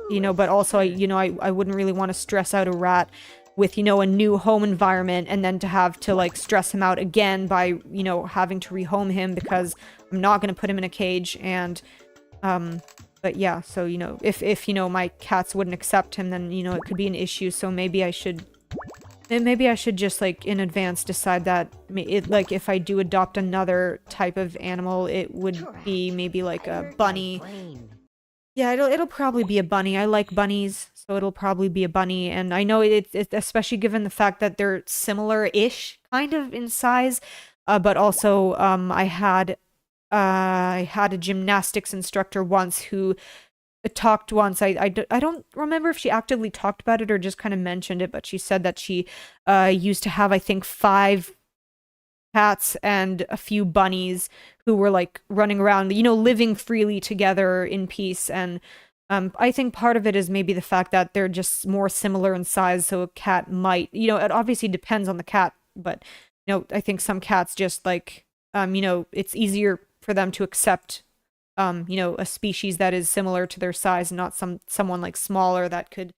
[SPEAKER 1] you know, but also, I wouldn't really want to stress out a rat with, you know, a new home environment and then to have to, like, stress him out again by, you know, having to rehome him because I'm not going to put him in a cage. And, but yeah, so, you know, if, you know, my cats wouldn't accept him, then, you know, it could be an issue. So maybe I should just, like, in advance decide that, like, if I do adopt another type of animal, it would be maybe, like, a bunny. Yeah, it'll probably be a bunny. I like bunnies, so it'll probably be a bunny. And I know it's especially given the fact that they're similar-ish, kind of, in size. But also, I had a gymnastics instructor once who talked once. I don't remember if she actively talked about it or just kind of mentioned it, but she said that she used to have, I think, 5 cats and a few bunnies who were, like, running around, you know, living freely together in peace. And I think part of it is maybe the fact that they're just more similar in size, so a cat might, you know, it obviously depends on the cat, but, you know, I think some cats just, like, you know, it's easier for them to accept, you know, a species that is similar to their size, and not someone, like, smaller that could,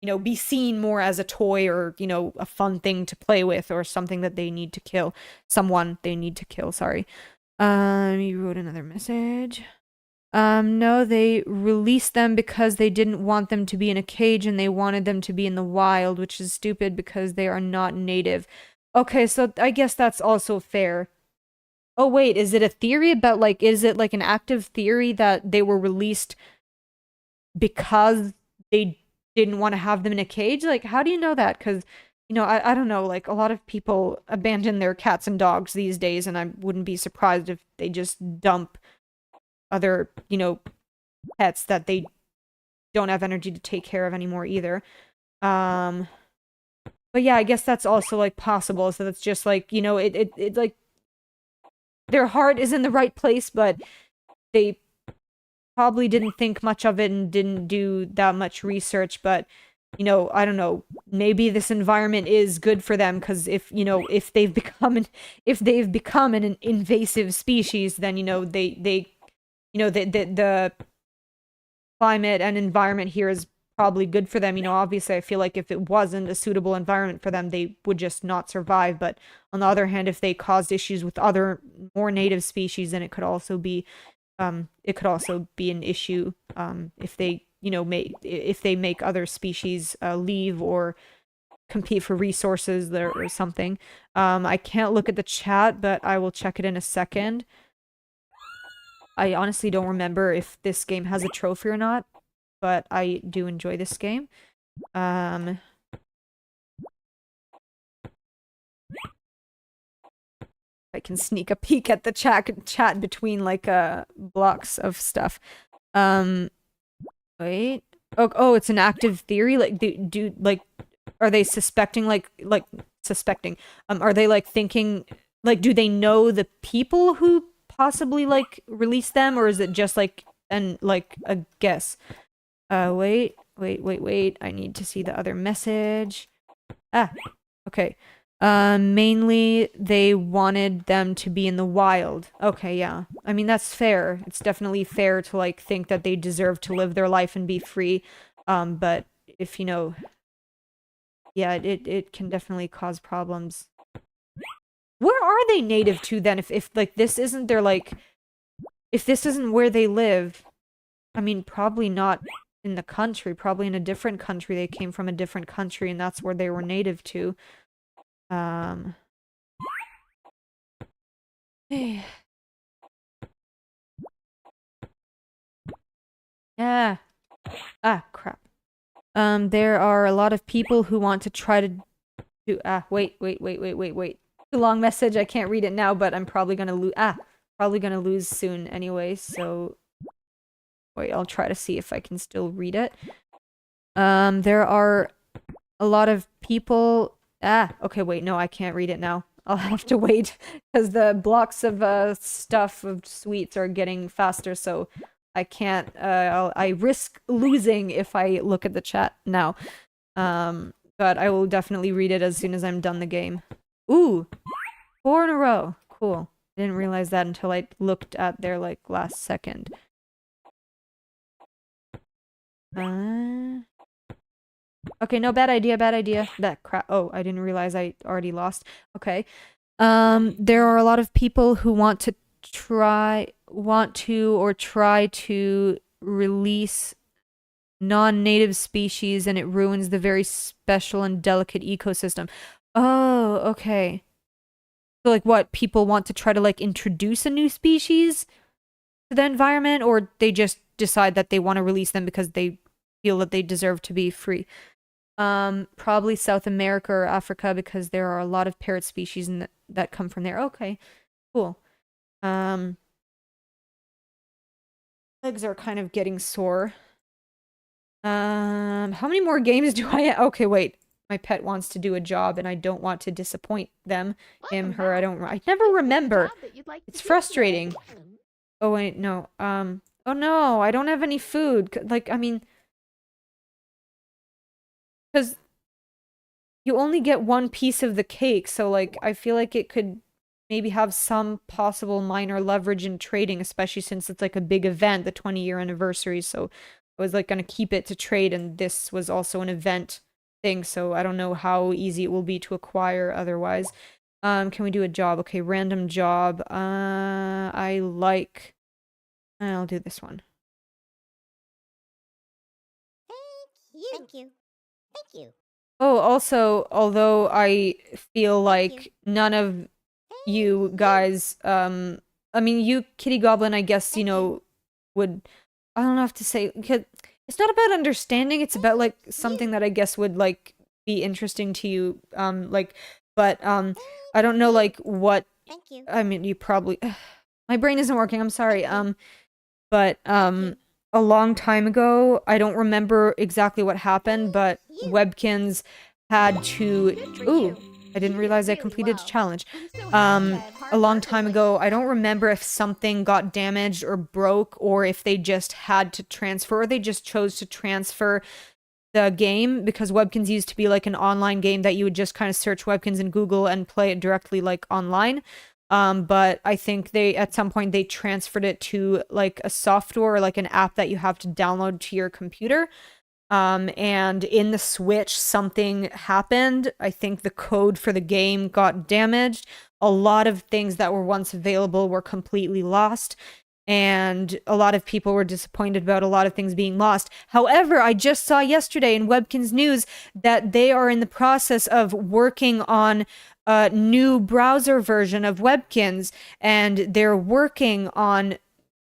[SPEAKER 1] you know, be seen more as a toy or, you know, a fun thing to play with or something that they need to kill. Someone they need to kill, sorry. You wrote another message. No, they released them because they didn't want them to be in a cage and they wanted them to be in the wild, which is stupid because they are not native. Okay, so I guess that's also fair. Oh, wait, is it a theory about, like, is it, like, an active theory that they were released because they didn't want to have them in a cage? Like, how do you know that? Because, you know, I don't know, like, a lot of people abandon their cats and dogs these days, and I wouldn't be surprised if they just dump other, you know, pets that they don't have energy to take care of anymore either. But yeah, I guess that's also, like, possible. So that's just, like, you know, it like, their heart is in the right place, but they probably didn't think much of it and didn't do that much research. But, you know, I don't know, maybe this environment is good for them, because if, you know, if they've become an invasive species, then, you know, they you know, the climate and environment here is probably good for them. You know, obviously I feel like if it wasn't a suitable environment for them, they would just not survive. But on the other hand, if they caused issues with other more native species, then it could also be an issue, if they, you know, if they make other species leave or compete for resources there or something. I can't look at the chat, but I will check it in a second. I honestly don't remember if this game has a trophy or not, but I do enjoy this game. I can sneak a peek at the chat between, like, blocks of stuff. Wait. Oh, it's an active theory? Like, like, are they suspecting, like, suspecting? Are they, like, thinking, like, do they know the people who possibly, like, release them, or is it just, like, a guess? Wait, I need to see the other message. Okay. Mainly they wanted them to be in the wild. Okay, yeah. I mean, that's fair. It's definitely fair to, like, think that they deserve to live their life and be free. But if, you know, yeah, it can definitely cause problems. Where are they native to then? If like, this isn't their, like, if this isn't where they live, I mean, probably not in the country, probably in a different country. They came from a different country and that's where they were native to. Yeah. Crap. There are a lot of people who want to try to do, wait. Too long message, I can't read it now, but I'm probably gonna lose soon anyway, so wait, I'll try to see if I can still read it. There are a lot of people, okay, wait, no, I can't read it now. I'll have to wait because the blocks of stuff of sweets are getting faster, so I can't I risk losing if I look at the chat now. But I will definitely read it as soon as I'm done the game. Ooh, 4 in a row. Cool. I didn't realize that until I looked at their like last second. Okay, no, bad idea, bad idea. That crap. Oh, I didn't realize I already lost. Okay. There are a lot of people who want to try to release non-native species, and it ruins the very special and delicate ecosystem. Oh, okay. So like what, people want to try to like introduce a new species to the environment, or they just decide that they want to release them because they feel that they deserve to be free? Probably South America or Africa, because there are a lot of parrot species that come from there. Okay, cool. Legs are kind of getting sore. How many more games do I have? Okay, wait. My pet wants to do a job and I don't want to disappoint them. Him, her, I never remember. It's frustrating. Oh wait, no. Oh no, I don't have any food. Like, I mean, because you only get one piece of the cake, so like, I feel like it could maybe have some possible minor leverage in trading, especially since it's like a big event, the 20-year anniversary, so I was like gonna keep it to trade, and this was also an event thing, so I don't know how easy it will be to acquire otherwise. Can we do a job? Okay, random job. I'll do this one.
[SPEAKER 3] Thank you. Thank you.
[SPEAKER 1] Oh, also, although I feel like none of you guys, I mean, you, Kitty Goblin, I guess, you know, would, I don't know how to say, because it's not about understanding, it's about, like, something that I guess would, like, be interesting to you, but, I don't know, like, what, I mean, you probably, my brain isn't working, I'm sorry, but, a long time ago, I don't remember exactly what happened, but Webkinz had to, ooh, I didn't realize I completed a challenge. A long time ago, I don't remember if something got damaged or broke, or if they just had to transfer, or they just chose to transfer the game, because Webkinz used to be like an online game that you would just kind of search Webkinz in Google and play it directly like online. But I think at some point they transferred it to like a software or like an app that you have to download to your computer. And in the Switch, something happened. I think the code for the game got damaged. A lot of things that were once available were completely lost. And a lot of people were disappointed about a lot of things being lost. However, I just saw yesterday in Webkinz News that they are in the process of working on a new browser version of Webkinz, and they're working on,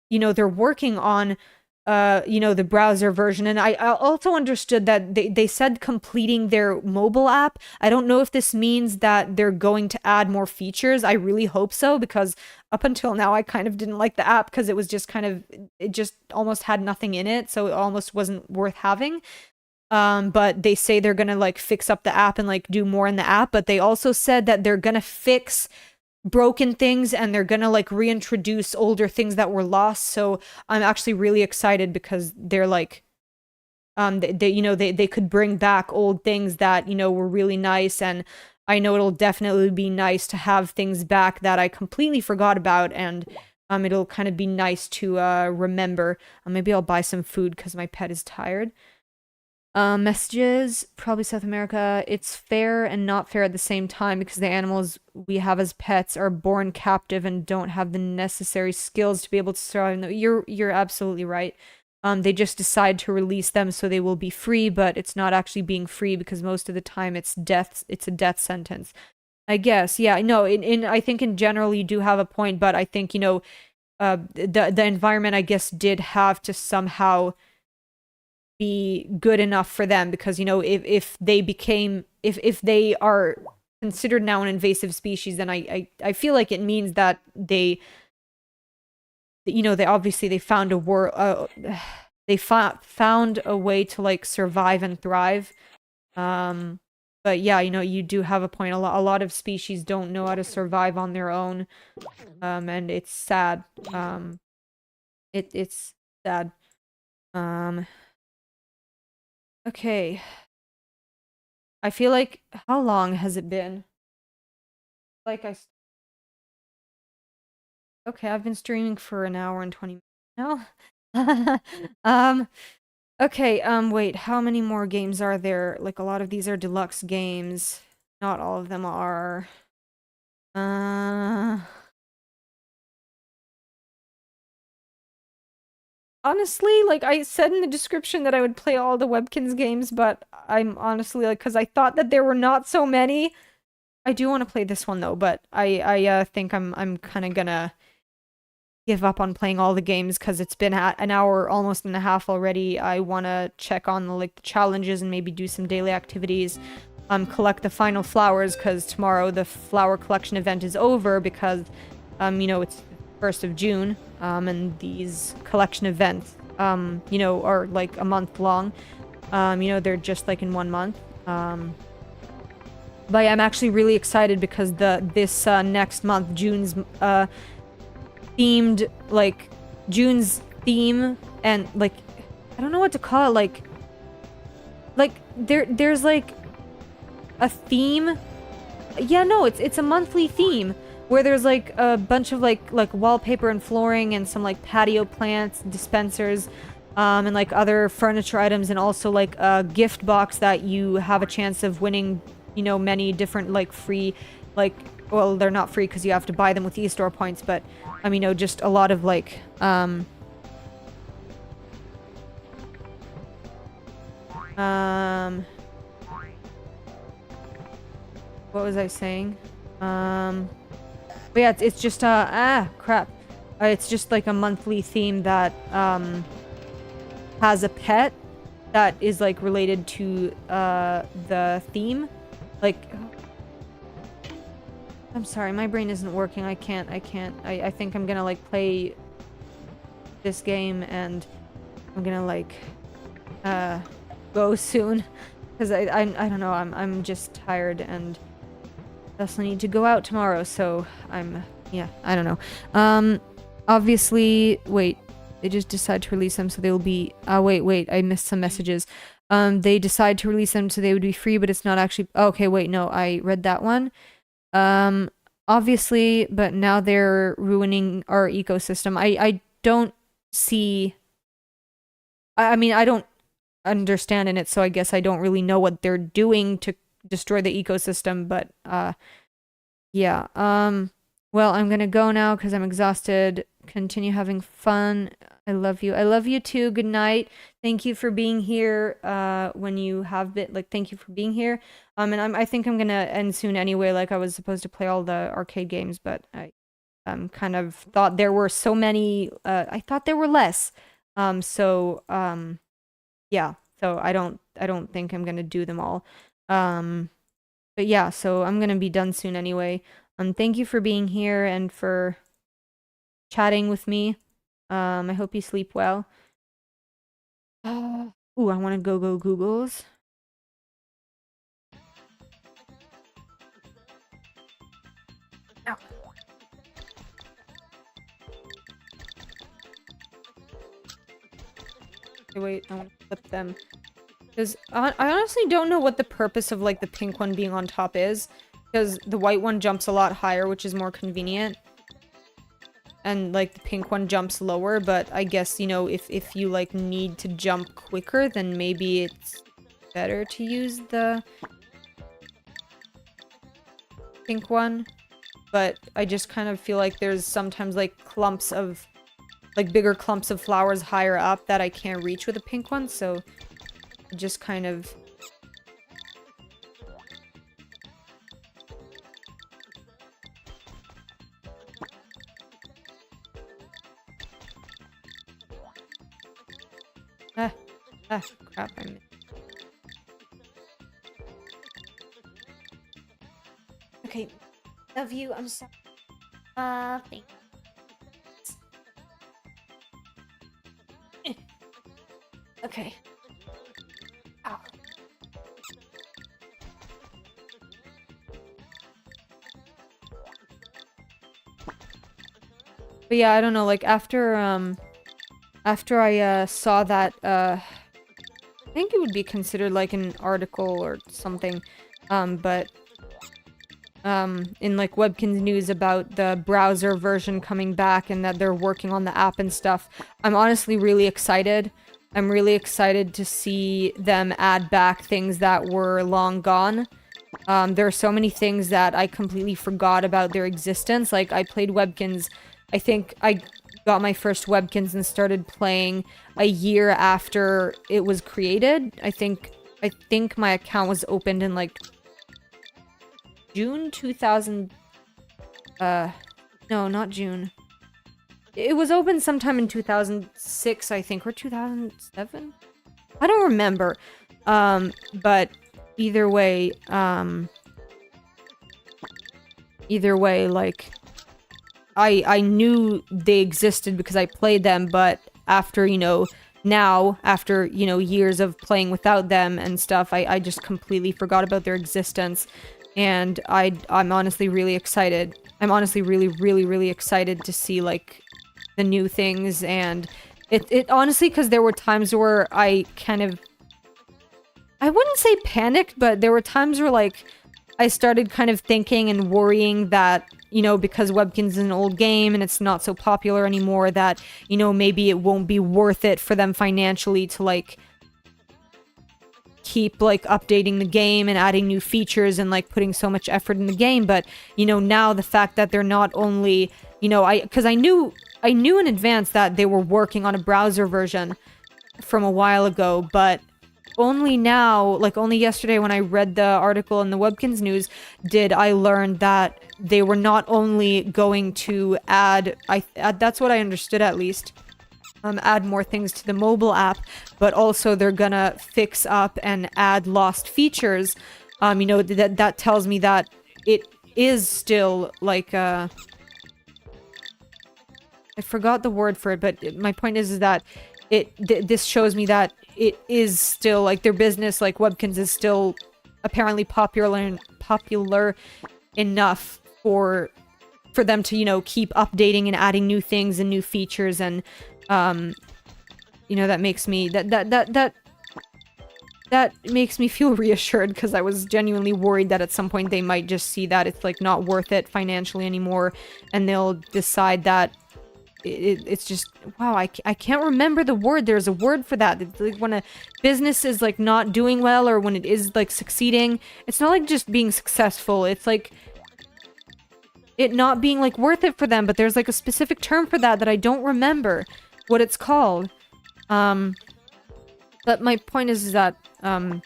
[SPEAKER 1] the browser version. And I also understood that they said completing their mobile app. I don't know if this means that they're going to add more features. I really hope so, because up until now, I kind of didn't like the app because it was just it just almost had nothing in it. So it almost wasn't worth having. But they say they're gonna like fix up the app and like do more in the app. But they also said that they're gonna fix broken things and they're gonna like reintroduce older things that were lost. So I'm actually really excited, because they're like, they could bring back old things that, were really nice. And I know it'll definitely be nice to have things back that I completely forgot about, and it'll kind of be nice to remember. Maybe I'll buy some food because my pet is tired. Messages, probably South America. It's fair and not fair at the same time, because the animals we have as pets are born captive and don't have the necessary skills to be able to survive. You're absolutely right. They just decide to release them so they will be free, but it's not actually being free, because most of the time it's a death sentence. I guess, yeah, no, I think in general you do have a point, but I think, the environment, I guess, did have to somehow be good enough for them, because if they are considered now an invasive species, then I feel like it means that they found found a way to like survive and thrive. But yeah, you know, you do have a point. A lot of species don't know how to survive on their own. And it's sad. It's sad. Um, okay. I feel like, how long has it been? Like okay, I've been streaming for an hour and 20 minutes now. Okay, wait, how many more games are there? Like, a lot of these are deluxe games. Not all of them are. Honestly, like, I said in the description that I would play all the Webkinz games, but I'm honestly, like, because I thought that there were not so many. I do want to play this one, though, but I think I'm kind of gonna give up on playing all the games because it's been an hour, almost and a half already. I want to check on the challenges and maybe do some daily activities. Collect the final flowers because tomorrow the flower collection event is over because, you know, it's 1st of June, and these collection events, you know, are like a month long. You know, they're just like in 1 month. But yeah, I'm actually really excited because this next month, June's themed, like, June's theme, and like, I don't know what to call it, like there's like a theme. Yeah, no, it's a monthly theme where there's like a bunch of like wallpaper and flooring and some like patio plants, dispensers, and like other furniture items, and also like a gift box that you have a chance of winning, you know, many different like free, like, well, they're not free because you have to buy them with e-store points, but I mean, you know, just a lot of like what was I saying? But yeah, it's just crap. It's just like a monthly theme that has a pet that is like related to the theme. Like, I'm sorry, my brain isn't working. I can't. I think I'm gonna like play this game and I'm gonna like go soon because I don't know. I'm just tired and I also need to go out tomorrow, so yeah, I don't know. Obviously, wait, they just decide to release them, so they'll be, wait, I missed some messages. They decide to release them so they would be free, but it's not actually, okay, wait, no, I read that one. Obviously, but now they're ruining our ecosystem. I don't see, I mean, I don't understand in it, so I guess I don't really know what they're doing to destroy the ecosystem, but, yeah, well, I'm gonna go now because I'm exhausted. Continue having fun. I love you. I love you too. Good night. Thank you for being here, when you have been, like, thank you for being here. And I think I'm gonna end soon anyway, like, I was supposed to play all the arcade games, but I, kind of thought there were so many, I thought there were less. So, yeah, so I don't think I'm gonna do them all. But yeah, so I'm gonna be done soon anyway. Thank you for being here and for chatting with me. I hope you sleep well. Ooh, I want to go Googles. Ow. Okay, wait, I want to flip them. Because I honestly don't know what the purpose of, like, the pink one being on top is. Because the white one jumps a lot higher, which is more convenient. And, like, the pink one jumps lower, but I guess, you know, if you, like, need to jump quicker, then maybe it's better to use the pink one. But I just kind of feel like there's sometimes, like, clumps of, like, bigger clumps of flowers higher up that I can't reach with a pink one, so just kind of... crap, I missed. Okay, love you, I'm sorry. Thanks. Okay. Ow. But yeah, I don't know, like, after I, saw that, I think it would be considered, like, an article or something, but in, like, Webkinz news about the browser version coming back and that they're working on the app and stuff, I'm honestly really excited. I'm really excited to see them add back things that were long gone. There are so many things that I completely forgot about their existence. Like, I played Webkinz, I think I got my first Webkinz and started playing a year after it was created. I think my account was opened in, like, June 2000... no, not June. It was opened sometime in 2006, I think, or 2007? I don't remember. But either way, like, I knew they existed because I played them, but after, you know, now, after, you know, years of playing without them and stuff, I just completely forgot about their existence. And I'm honestly really excited. I'm honestly really, really, really excited to see, like, the new things. And it honestly, because there were times where I kind of, I wouldn't say panicked, but there were times where, like, I started kind of thinking and worrying that, you know, because Webkinz is an old game and it's not so popular anymore, that, you know, maybe it won't be worth it for them financially to, like, keep, like, updating the game and adding new features and, like, putting so much effort in the game. But, you know, now the fact that they're not only, you know, because I knew in advance that they were working on a browser version from a while ago, but only now, like, only yesterday when I read the article in the Webkinz news, did I learn that they were not only going to add, that's what I understood at least, add more things to the mobile app, but also they're gonna fix up and add lost features. You know, that tells me that it is still, like, I forgot the word for it, but my point is that this shows me that it is still, like, their business, like, Webkinz is still apparently popular enough for them to, you know, keep updating and adding new things and new features. And you know, that makes me that makes me feel reassured, because I was genuinely worried that at some point they might just see that it's, like, not worth it financially anymore, and they'll decide that it's just, wow, I can't remember the word. There's a word for that. It's like when a business is, like, not doing well, or when it is, like, succeeding. It's not like just being successful. It's like it not being, like, worth it for them, but there's, like, a specific term for that I don't remember what it's called. But my point is that,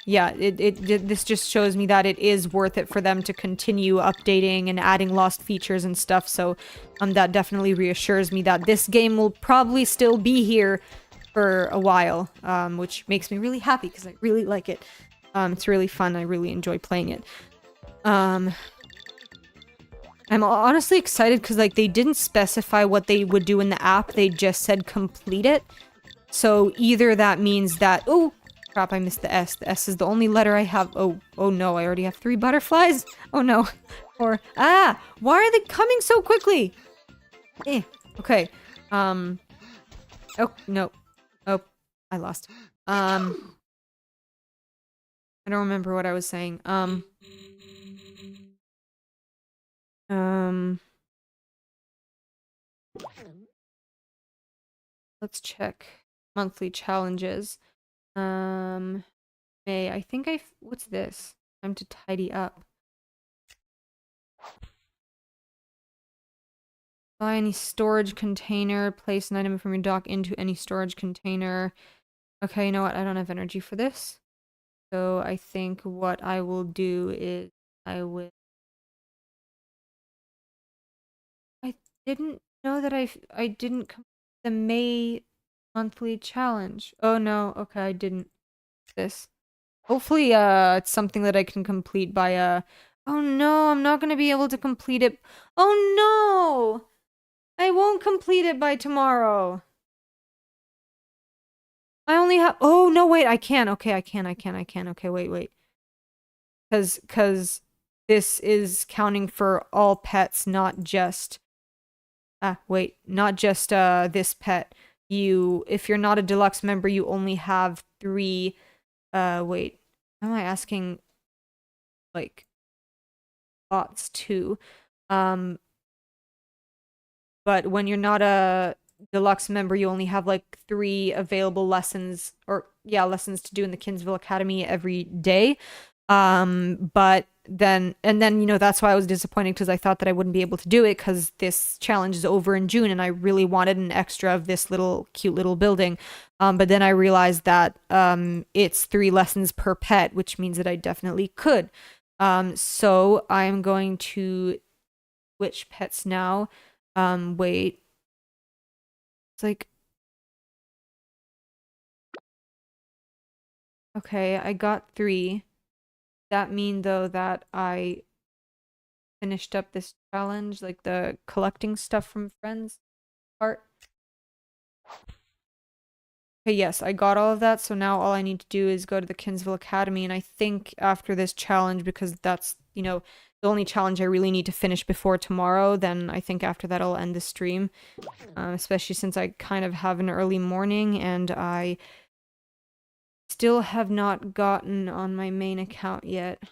[SPEAKER 1] yeah, this just shows me that it is worth it for them to continue updating and adding lost features and stuff. So, that definitely reassures me that this game will probably still be here for a while, which makes me really happy, because I really like it. It's really fun. I really enjoy playing it. I'm honestly excited because, like, they didn't specify what they would do in the app. They just said complete it. So either that means that... Oh, crap, I missed the S. The S is the only letter I have. Oh no, I already have 3 butterflies? Oh no. Or... Ah! Why are they coming so quickly? Okay. Oh, no. Oh, I lost. I don't remember what I was saying. Let's check monthly challenges. May, I think what's this? Time to tidy up. Buy any storage container, place an item from your dock into any storage container. Okay, you know what? I don't have energy for this. So I think what I will do is I didn't know that I didn't complete the May monthly challenge. Oh no, okay, I didn't. This. Hopefully, it's something that I can complete by, Oh no, I'm not gonna be able to complete it. Oh no! I won't complete it by tomorrow. I only have... Oh, no, wait, I can. Okay, I can. Okay, wait. Cause this is counting for all pets, not just... wait, not just this pet. If you're not a deluxe member, you only have 3. Wait, am I asking like thoughts too? But when you're not a deluxe member, you only have like 3 available lessons, or yeah, lessons to do in the Kinzville Academy every day. But then that's why I was disappointed, because I thought that I wouldn't be able to do it because this challenge is over in June and I really wanted an extra of this cute little building. But then I realized that it's 3 lessons per pet, which means that I definitely could. So I'm going to switch pets now. Wait. It's like, okay, I got 3. That mean though that I finished up this challenge, like the collecting stuff from friends part? Okay, yes, I got all of that, so now all I need to do is go to the Kinzville Academy, and I think after this challenge, because that's, the only challenge I really need to finish before tomorrow, then I think after that I'll end the stream. Especially since I kind of have an early morning, and I still have not gotten on my main account yet.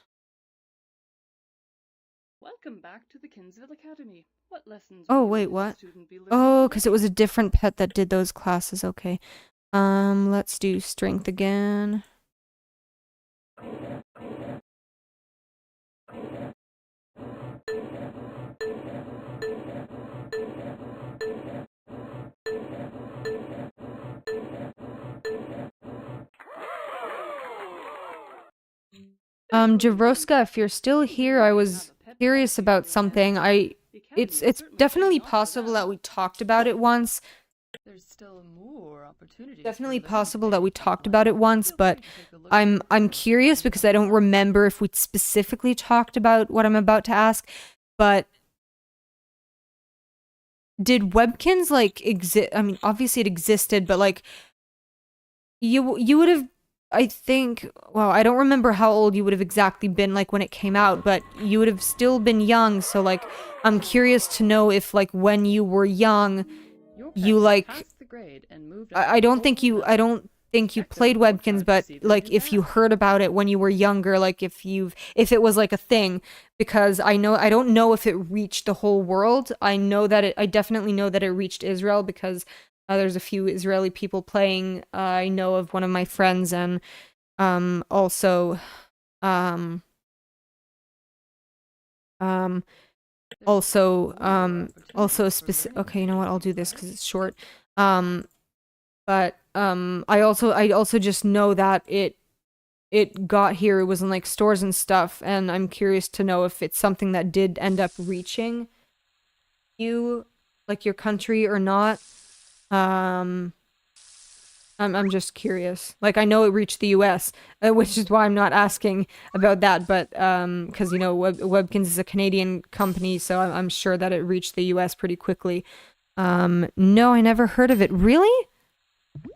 [SPEAKER 2] Welcome back to the Kinzville Academy. What lessons
[SPEAKER 1] Oh,
[SPEAKER 2] will
[SPEAKER 1] wait,
[SPEAKER 2] this
[SPEAKER 1] what?
[SPEAKER 2] student be learning
[SPEAKER 1] Oh, because it
[SPEAKER 2] today?
[SPEAKER 1] was a different pet that did those classes. Okay. Let's do strength again. Javroska, if you're still here, I was curious about something. It's definitely possible that we talked about it once.
[SPEAKER 4] There's still more opportunities.
[SPEAKER 1] Definitely possible that we talked about it once, but I'm curious because I don't remember if we specifically talked about what I'm about to ask. But did Webkinz like exist? I mean, obviously it existed, but like you would have. I think. Well, I don't remember how old you would have exactly been like when it came out, but you would have still been young. So like, I'm curious to know if like when you were young, you like. I don't think you played Webkinz, but like if you heard about it when you were younger, like if it was like a thing, because I don't know if it reached the whole world. I definitely know that it reached Israel because there's a few Israeli people playing. I know of one of my friends, and also specific. Okay, you know what? I'll do this because it's short. But I also just know that it got here. It was in like stores and stuff, and I'm curious to know if it's something that did end up reaching you, like your country, or not. I'm just curious. Like I know it reached the U.S., which is why I'm not asking about that. But because Webkinz is a Canadian company, so I'm sure that it reached the U.S. pretty quickly. No, I never heard of it. Really?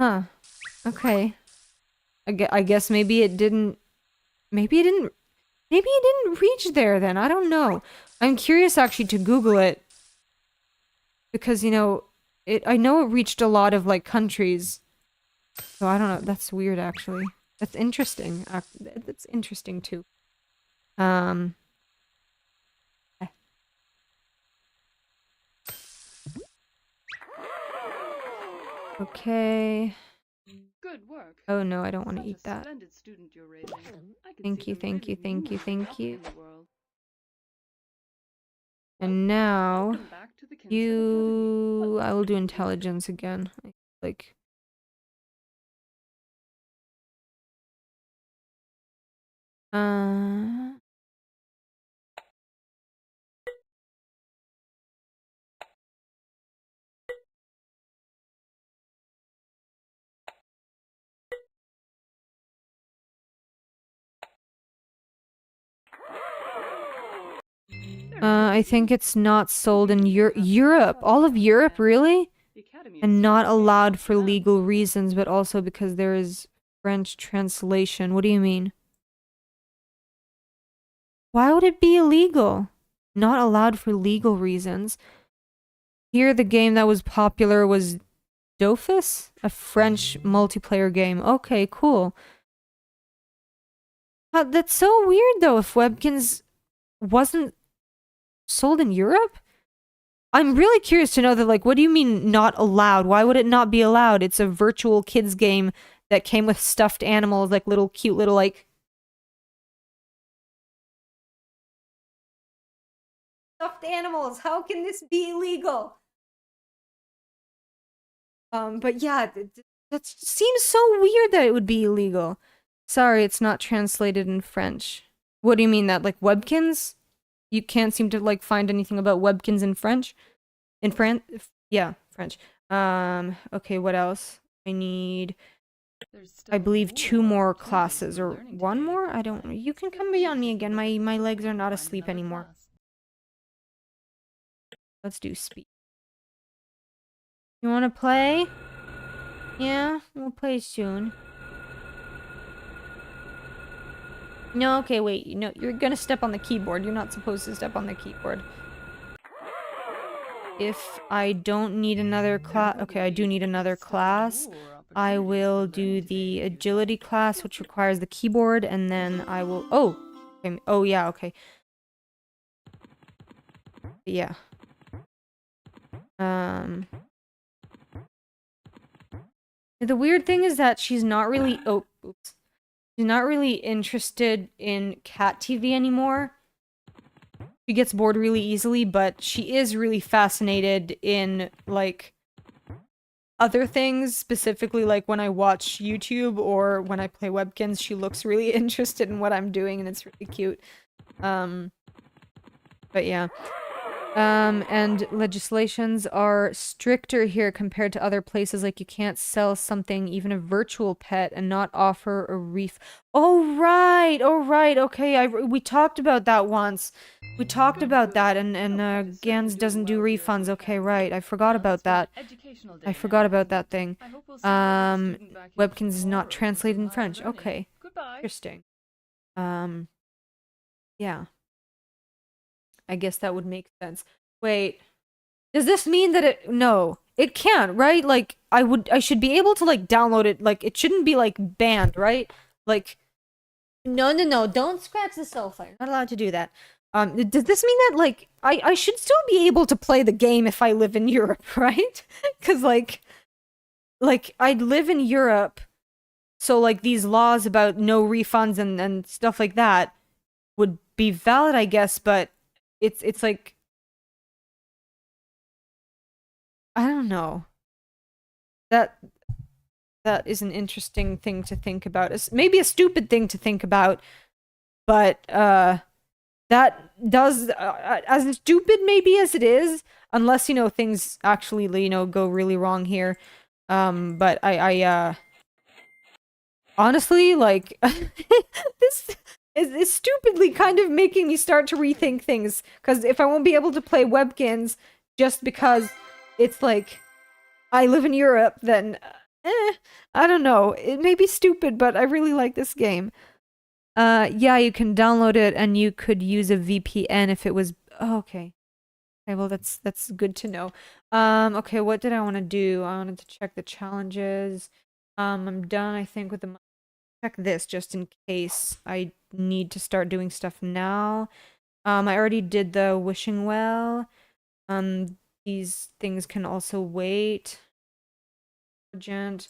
[SPEAKER 1] Huh. Okay. I guess maybe it didn't. Maybe it didn't reach there then. I don't know. I'm curious actually to Google it. Because, I know it reached a lot of, like, countries. So I don't know. That's weird, actually. That's interesting. That's interesting, too. Okay.
[SPEAKER 2] Good work.
[SPEAKER 1] Oh no, I don't want to
[SPEAKER 2] Such
[SPEAKER 1] eat
[SPEAKER 2] a
[SPEAKER 1] that.
[SPEAKER 2] splendid student you're raising. I can
[SPEAKER 1] Thank
[SPEAKER 2] see
[SPEAKER 1] you,
[SPEAKER 2] them
[SPEAKER 1] thank you,
[SPEAKER 2] really
[SPEAKER 1] thank you,
[SPEAKER 2] moving
[SPEAKER 1] thank
[SPEAKER 2] up
[SPEAKER 1] you.
[SPEAKER 2] in the world.
[SPEAKER 1] And now,
[SPEAKER 2] Welcome back to the Kinzville Academy. What
[SPEAKER 1] I will do
[SPEAKER 2] lessons will you learn?
[SPEAKER 1] intelligence again. Like, I think it's not sold in Europe. All of Europe, really?
[SPEAKER 2] The Academy
[SPEAKER 1] And
[SPEAKER 2] is
[SPEAKER 1] not
[SPEAKER 2] soon to be
[SPEAKER 1] allowed for
[SPEAKER 2] out.
[SPEAKER 1] legal reasons, but also because there is French translation. What do you mean? Why would it be illegal? Not allowed for legal reasons. Here, the game that was popular was Dofus, a French multiplayer game. Okay, cool. That's so weird, though, if Webkinz wasn't sold in Europe? I'm really curious to know that, like, what do you mean not allowed? Why would it not be allowed? It's a virtual kids game that came with stuffed animals, like little cute little, like... Stuffed animals! How can this be illegal? But yeah, that seems so weird that it would be illegal. Sorry, it's not translated in French. What do you mean that, like, Webkinz? You can't seem to, like, find anything about Webkinz in French? In France? Yeah, French. Okay, what else? I need, I believe, 2 more classes, or 1 more? I don't know. You can come beyond me again. My legs are not asleep anymore. Let's do speed. You wanna play? Yeah, we'll play soon. No, okay, wait. No, you're gonna step on the keyboard. You're not supposed to step on the keyboard. If I don't need another class... Okay, I do need another class. I will do the agility class, which requires the keyboard, and then I will... Oh! Okay. Oh, yeah, okay. Yeah. The weird thing is that she's not really... Oh, oops. She's not really interested in cat TV anymore. She gets bored really easily, but she is really fascinated in, like, other things, specifically, like, when I watch YouTube or when I play Webkinz, she looks really interested in what I'm doing, and it's really cute. But yeah. And legislations are stricter here compared to other places, like you can't sell something, even a virtual pet, and not offer a Oh right, okay, we talked about that once. We talked about that, and Gans doesn't do refunds. Okay, right, I forgot about that. I forgot about that thing. Webkinz is not translated in French. Okay, interesting. Yeah. I guess that would make sense. Wait, does this mean that it... No, it can't, right? Like, I should be able to, like, download it. Like, it shouldn't be, like, banned, right? Like, no, don't scratch the sofa. You're not allowed to do that. Does this mean that, like, I should still be able to play the game if I live in Europe, right? Because, like, I live in Europe, so, like, these laws about no refunds and stuff like that would be valid, I guess, but it's like, I don't know. That is an interesting thing to think about. It's maybe a stupid thing to think about, but that does, as stupid maybe as it is, unless, you know, things actually, you know, go really wrong here. But I honestly, like, this is stupidly kind of making me start to rethink things. Because if I won't be able to play Webkinz just because it's like, I live in Europe, then, I don't know. It may be stupid, but I really like this game. Yeah, you can download it, and you could use a VPN if it was... Oh, okay. Okay, well, that's good to know. Okay, what did I want to do? I wanted to check the challenges. I'm done, I think, with the... Check this, just in case I need to start doing stuff now. I already did the wishing well. These things can also wait. Urgent.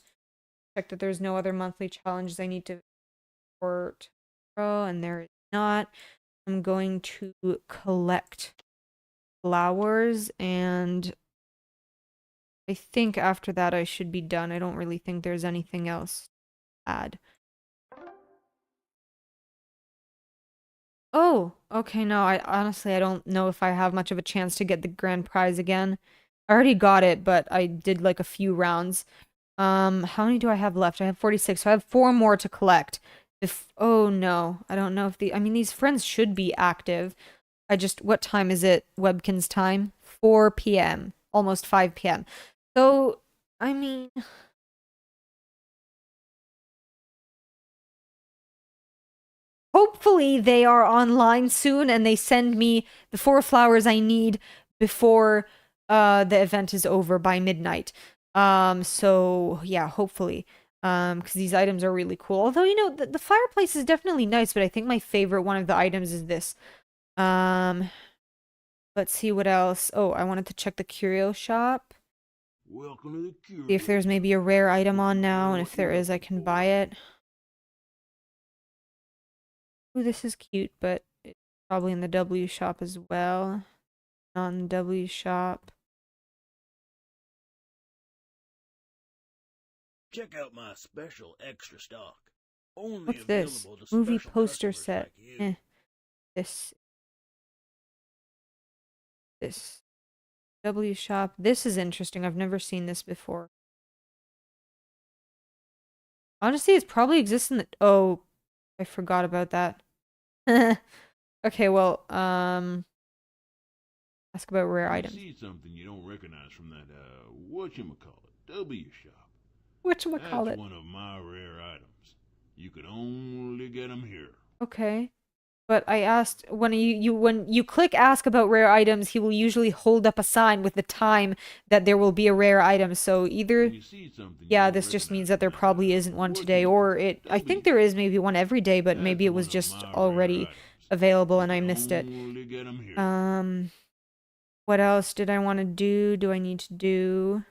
[SPEAKER 1] Check that there's no other monthly challenges I need to report. And there is not. I'm going to collect flowers, and I think after that I should be done. I don't really think there's anything else to add. Oh, okay, no, I honestly, I don't know if I have much of a chance to get the grand prize again. I already got it, but I did like a few rounds. How many do I have left? I have 46, so I have 4 more to collect. Oh no, I don't know if I mean, these friends should be active. What time is it? Webkinz time? 4 p.m. Almost 5 p.m. So, I mean... Hopefully they are online soon and they send me the 4 flowers I need before the event is over by midnight. So yeah, hopefully. Because these items are really cool. Although, you know, the fireplace is definitely nice, but I think my favorite one of the items is this. Let's see what else. Oh, I wanted to check the curio shop.
[SPEAKER 5] Welcome to the curio.
[SPEAKER 1] See if there's maybe a rare item on now, and if there is, I can buy it. Ooh, this is cute, but it's probably in the W shop as well. Not in the W shop.
[SPEAKER 5] Check out my special extra stock. Only
[SPEAKER 1] What's this?
[SPEAKER 5] available to
[SPEAKER 1] Movie
[SPEAKER 5] special
[SPEAKER 1] poster
[SPEAKER 5] customers
[SPEAKER 1] set.
[SPEAKER 5] like you.
[SPEAKER 1] This W shop. This is interesting. I've never seen this before. Honestly, it's probably exists in the... Oh, I forgot about that. Okay, well, ask about rare items.
[SPEAKER 5] See something you don't recognize from that, whatchamacallit, W shop.
[SPEAKER 1] Whatchamacallit?
[SPEAKER 5] That's one of my rare items. You can only get them here.
[SPEAKER 1] Okay. But I asked, when you click ask about rare items, he will usually hold up a sign with the time that there will be a rare item. So either, yeah, this just means that there probably isn't one today, or I think there is maybe one every day, but maybe it was just already available and I missed it. What else did I want to do? Do I need to do?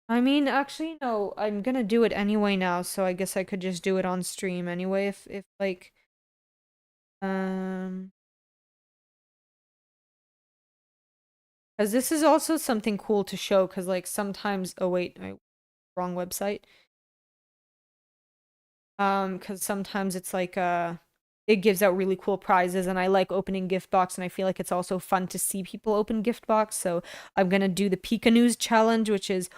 [SPEAKER 1] I mean, actually, no, I'm gonna do it anyway now, so I guess I could just do it on stream anyway if like, because this is also something cool to show, because like sometimes, oh wait, wrong website. Because sometimes it's like, it gives out really cool prizes, and I like opening gift box, and I feel like it's also fun to see people open gift box, so I'm gonna do the Pika News challenge, which is...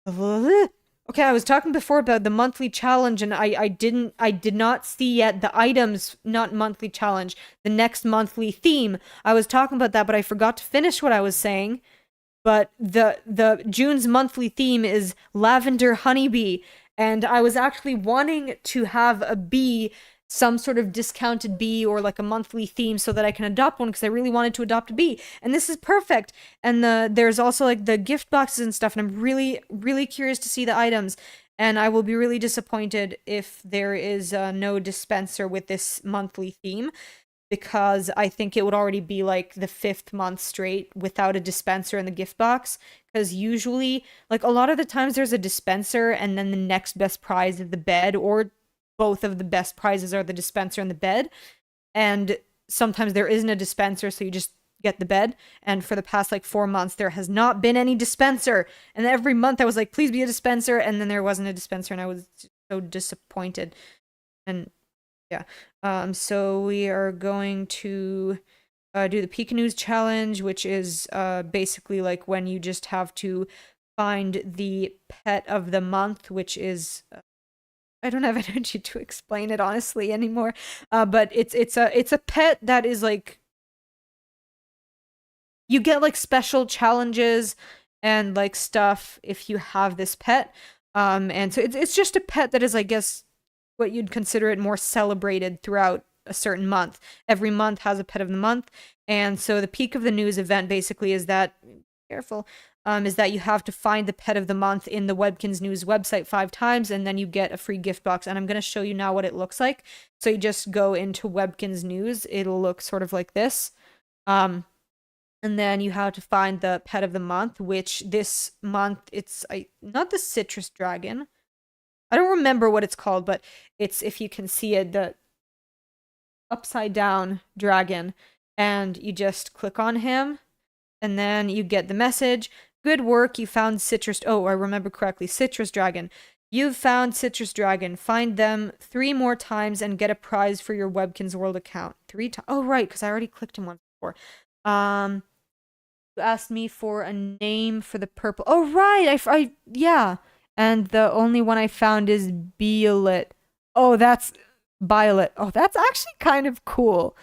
[SPEAKER 1] Okay, I was talking before about the monthly challenge, and I did not see yet the items, not monthly challenge, the next monthly theme. I was talking about that, but I forgot to finish what I was saying. But the June's monthly theme is lavender honeybee, and I was actually wanting to have a bee, some sort of discounted bee or like a monthly theme so that I can adopt one, because I really wanted to adopt a bee. And this is perfect. And there's also like the gift boxes and stuff, and I'm really, really curious to see the items. And I will be really disappointed if there is no dispenser with this monthly theme, because I think it would already be like the 5th month straight without a dispenser in the gift box. Because usually, like a lot of the times there's a dispenser and then the next best prize is the bed, or both of the best prizes are the dispenser and the bed. And sometimes there isn't a dispenser, so you just get the bed. And for the past like 4 months, there has not been any dispenser. And every month I was like, please be a dispenser. And then there wasn't a dispenser, and I was so disappointed. And yeah. So we are going to do the Pika News challenge, which is basically like when you just have to find the pet of the month, which is... I don't have energy to explain it honestly anymore. But it's a pet that is like, you get like special challenges and like stuff if you have this pet. And so it's just a pet that is, I guess, what you'd consider it more celebrated throughout a certain month. Every month has a pet of the month. And so the Peak of the News event basically is that, careful, is that you have to find the pet of the month in the Webkinz News website 5 times, and then you get a free gift box. And I'm going to show you now what it looks like. So you just go into Webkinz News. It'll look sort of like this. And then you have to find the pet of the month, which this month, it's not the citrus dragon. I don't remember what it's called, but it's, if you can see it, the upside down dragon. And you just click on him, and then you get the message. Good work, you found citrus... Oh, I remember correctly. Citrus dragon. You've found citrus dragon. Find them 3 more times and get a prize for your Webkinz World account. 3 times. Oh, right, because I already clicked him once before. You asked me for a name for the purple... Oh, right, yeah. And the only one I found is Violet. Oh, that's... Violet. Oh, that's actually kind of cool.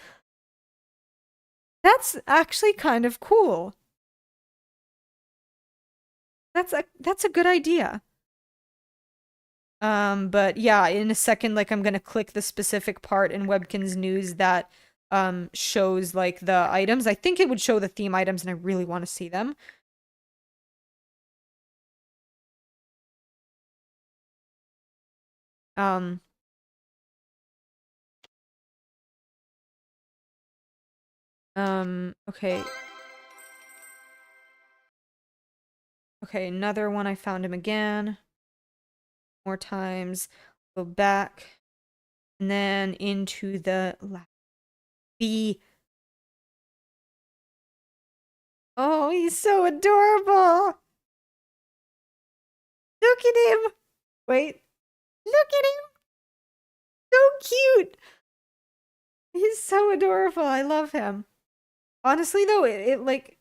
[SPEAKER 1] That's actually kind of cool. That's a good idea. But yeah, in a second, like I'm gonna click the specific part in Webkinz News that shows like the items. I think it would show the theme items, and I really want to see them. Um. Okay. Okay, another one. I found him again. More times. Go back. And then into the B. Oh, he's so adorable. Look at him. Wait. Look at him. So cute. He's so adorable. I love him. Honestly, though, it like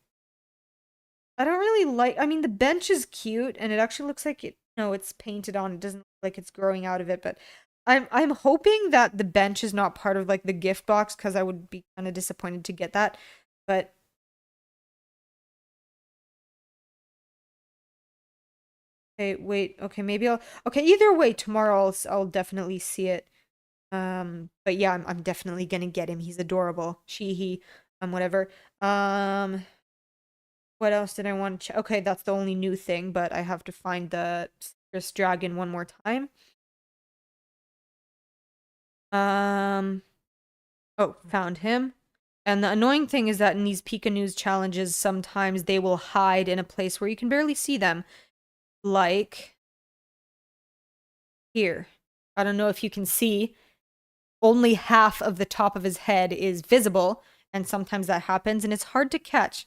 [SPEAKER 1] I don't really like. I mean, the bench is cute, and it actually looks like it. No, it's painted on. It doesn't look like it's growing out of it. But I'm hoping that the bench is not part of like the gift box because I would be kind of disappointed to get that. But okay, wait. Okay, maybe I'll. Okay, either way, tomorrow I'll definitely see it. But yeah, I'm definitely gonna get him. He's adorable. She, he, whatever. What else did I want to check? Okay, that's the only new thing, but I have to find the Citrus Dragon one more time. Oh, found him. And the annoying thing is that in these Pika News challenges, sometimes they will hide in a place where you can barely see them. Like here. I don't know if you can see. Only half of the top of his head is visible, and sometimes that happens, and it's hard to catch.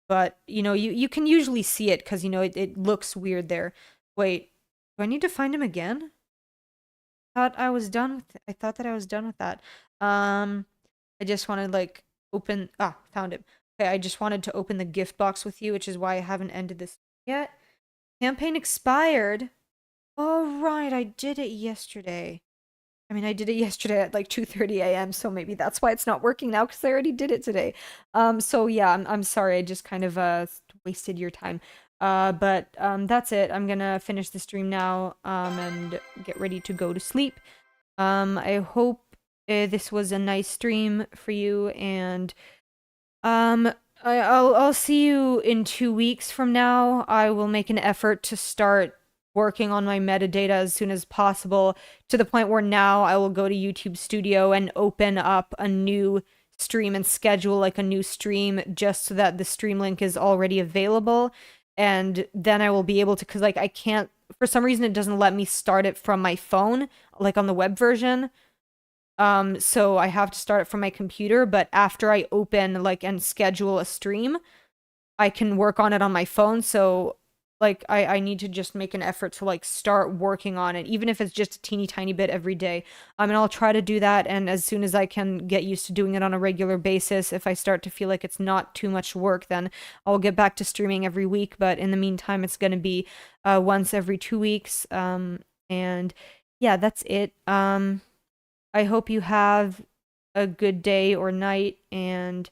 [SPEAKER 1] But, you know, you can usually see it because, you know, it looks weird there. Wait, do I need to find him again? I thought that I was done with that. I just wanted, like, found him. Okay, I just wanted to open the gift box with you, which is why I haven't ended this yet. Campaign expired. Oh, right, I did it yesterday. I mean, I did it yesterday at like 2:30 a.m., so maybe that's why it's not working now because I already did it today. So yeah, I'm sorry. I just kind of wasted your time. But that's it. I'm gonna finish the stream now and get ready to go to sleep. I hope this was a nice stream for you, and I'll see you in 2 weeks from now. I will make an effort to start working on my metadata as soon as possible, to the point where now I will go to YouTube Studio and open up a new stream and schedule like a new stream just so that the stream link is already available. And then I will be able to, because like I can't, for some reason it doesn't let me start it from my phone, like on the web version. So I have to start it from my computer, but after I open like and schedule a stream, I can work on it on my phone. So like I need to just make an effort to like start working on it, even if it's just a teeny tiny bit every day. And I'll try to do that, and as soon as I can get used to doing it on a regular basis, if I start to feel like it's not too much work, then I'll get back to streaming every week. But in the meantime, it's gonna be once every 2 weeks. And yeah, that's it. I hope you have a good day or night, and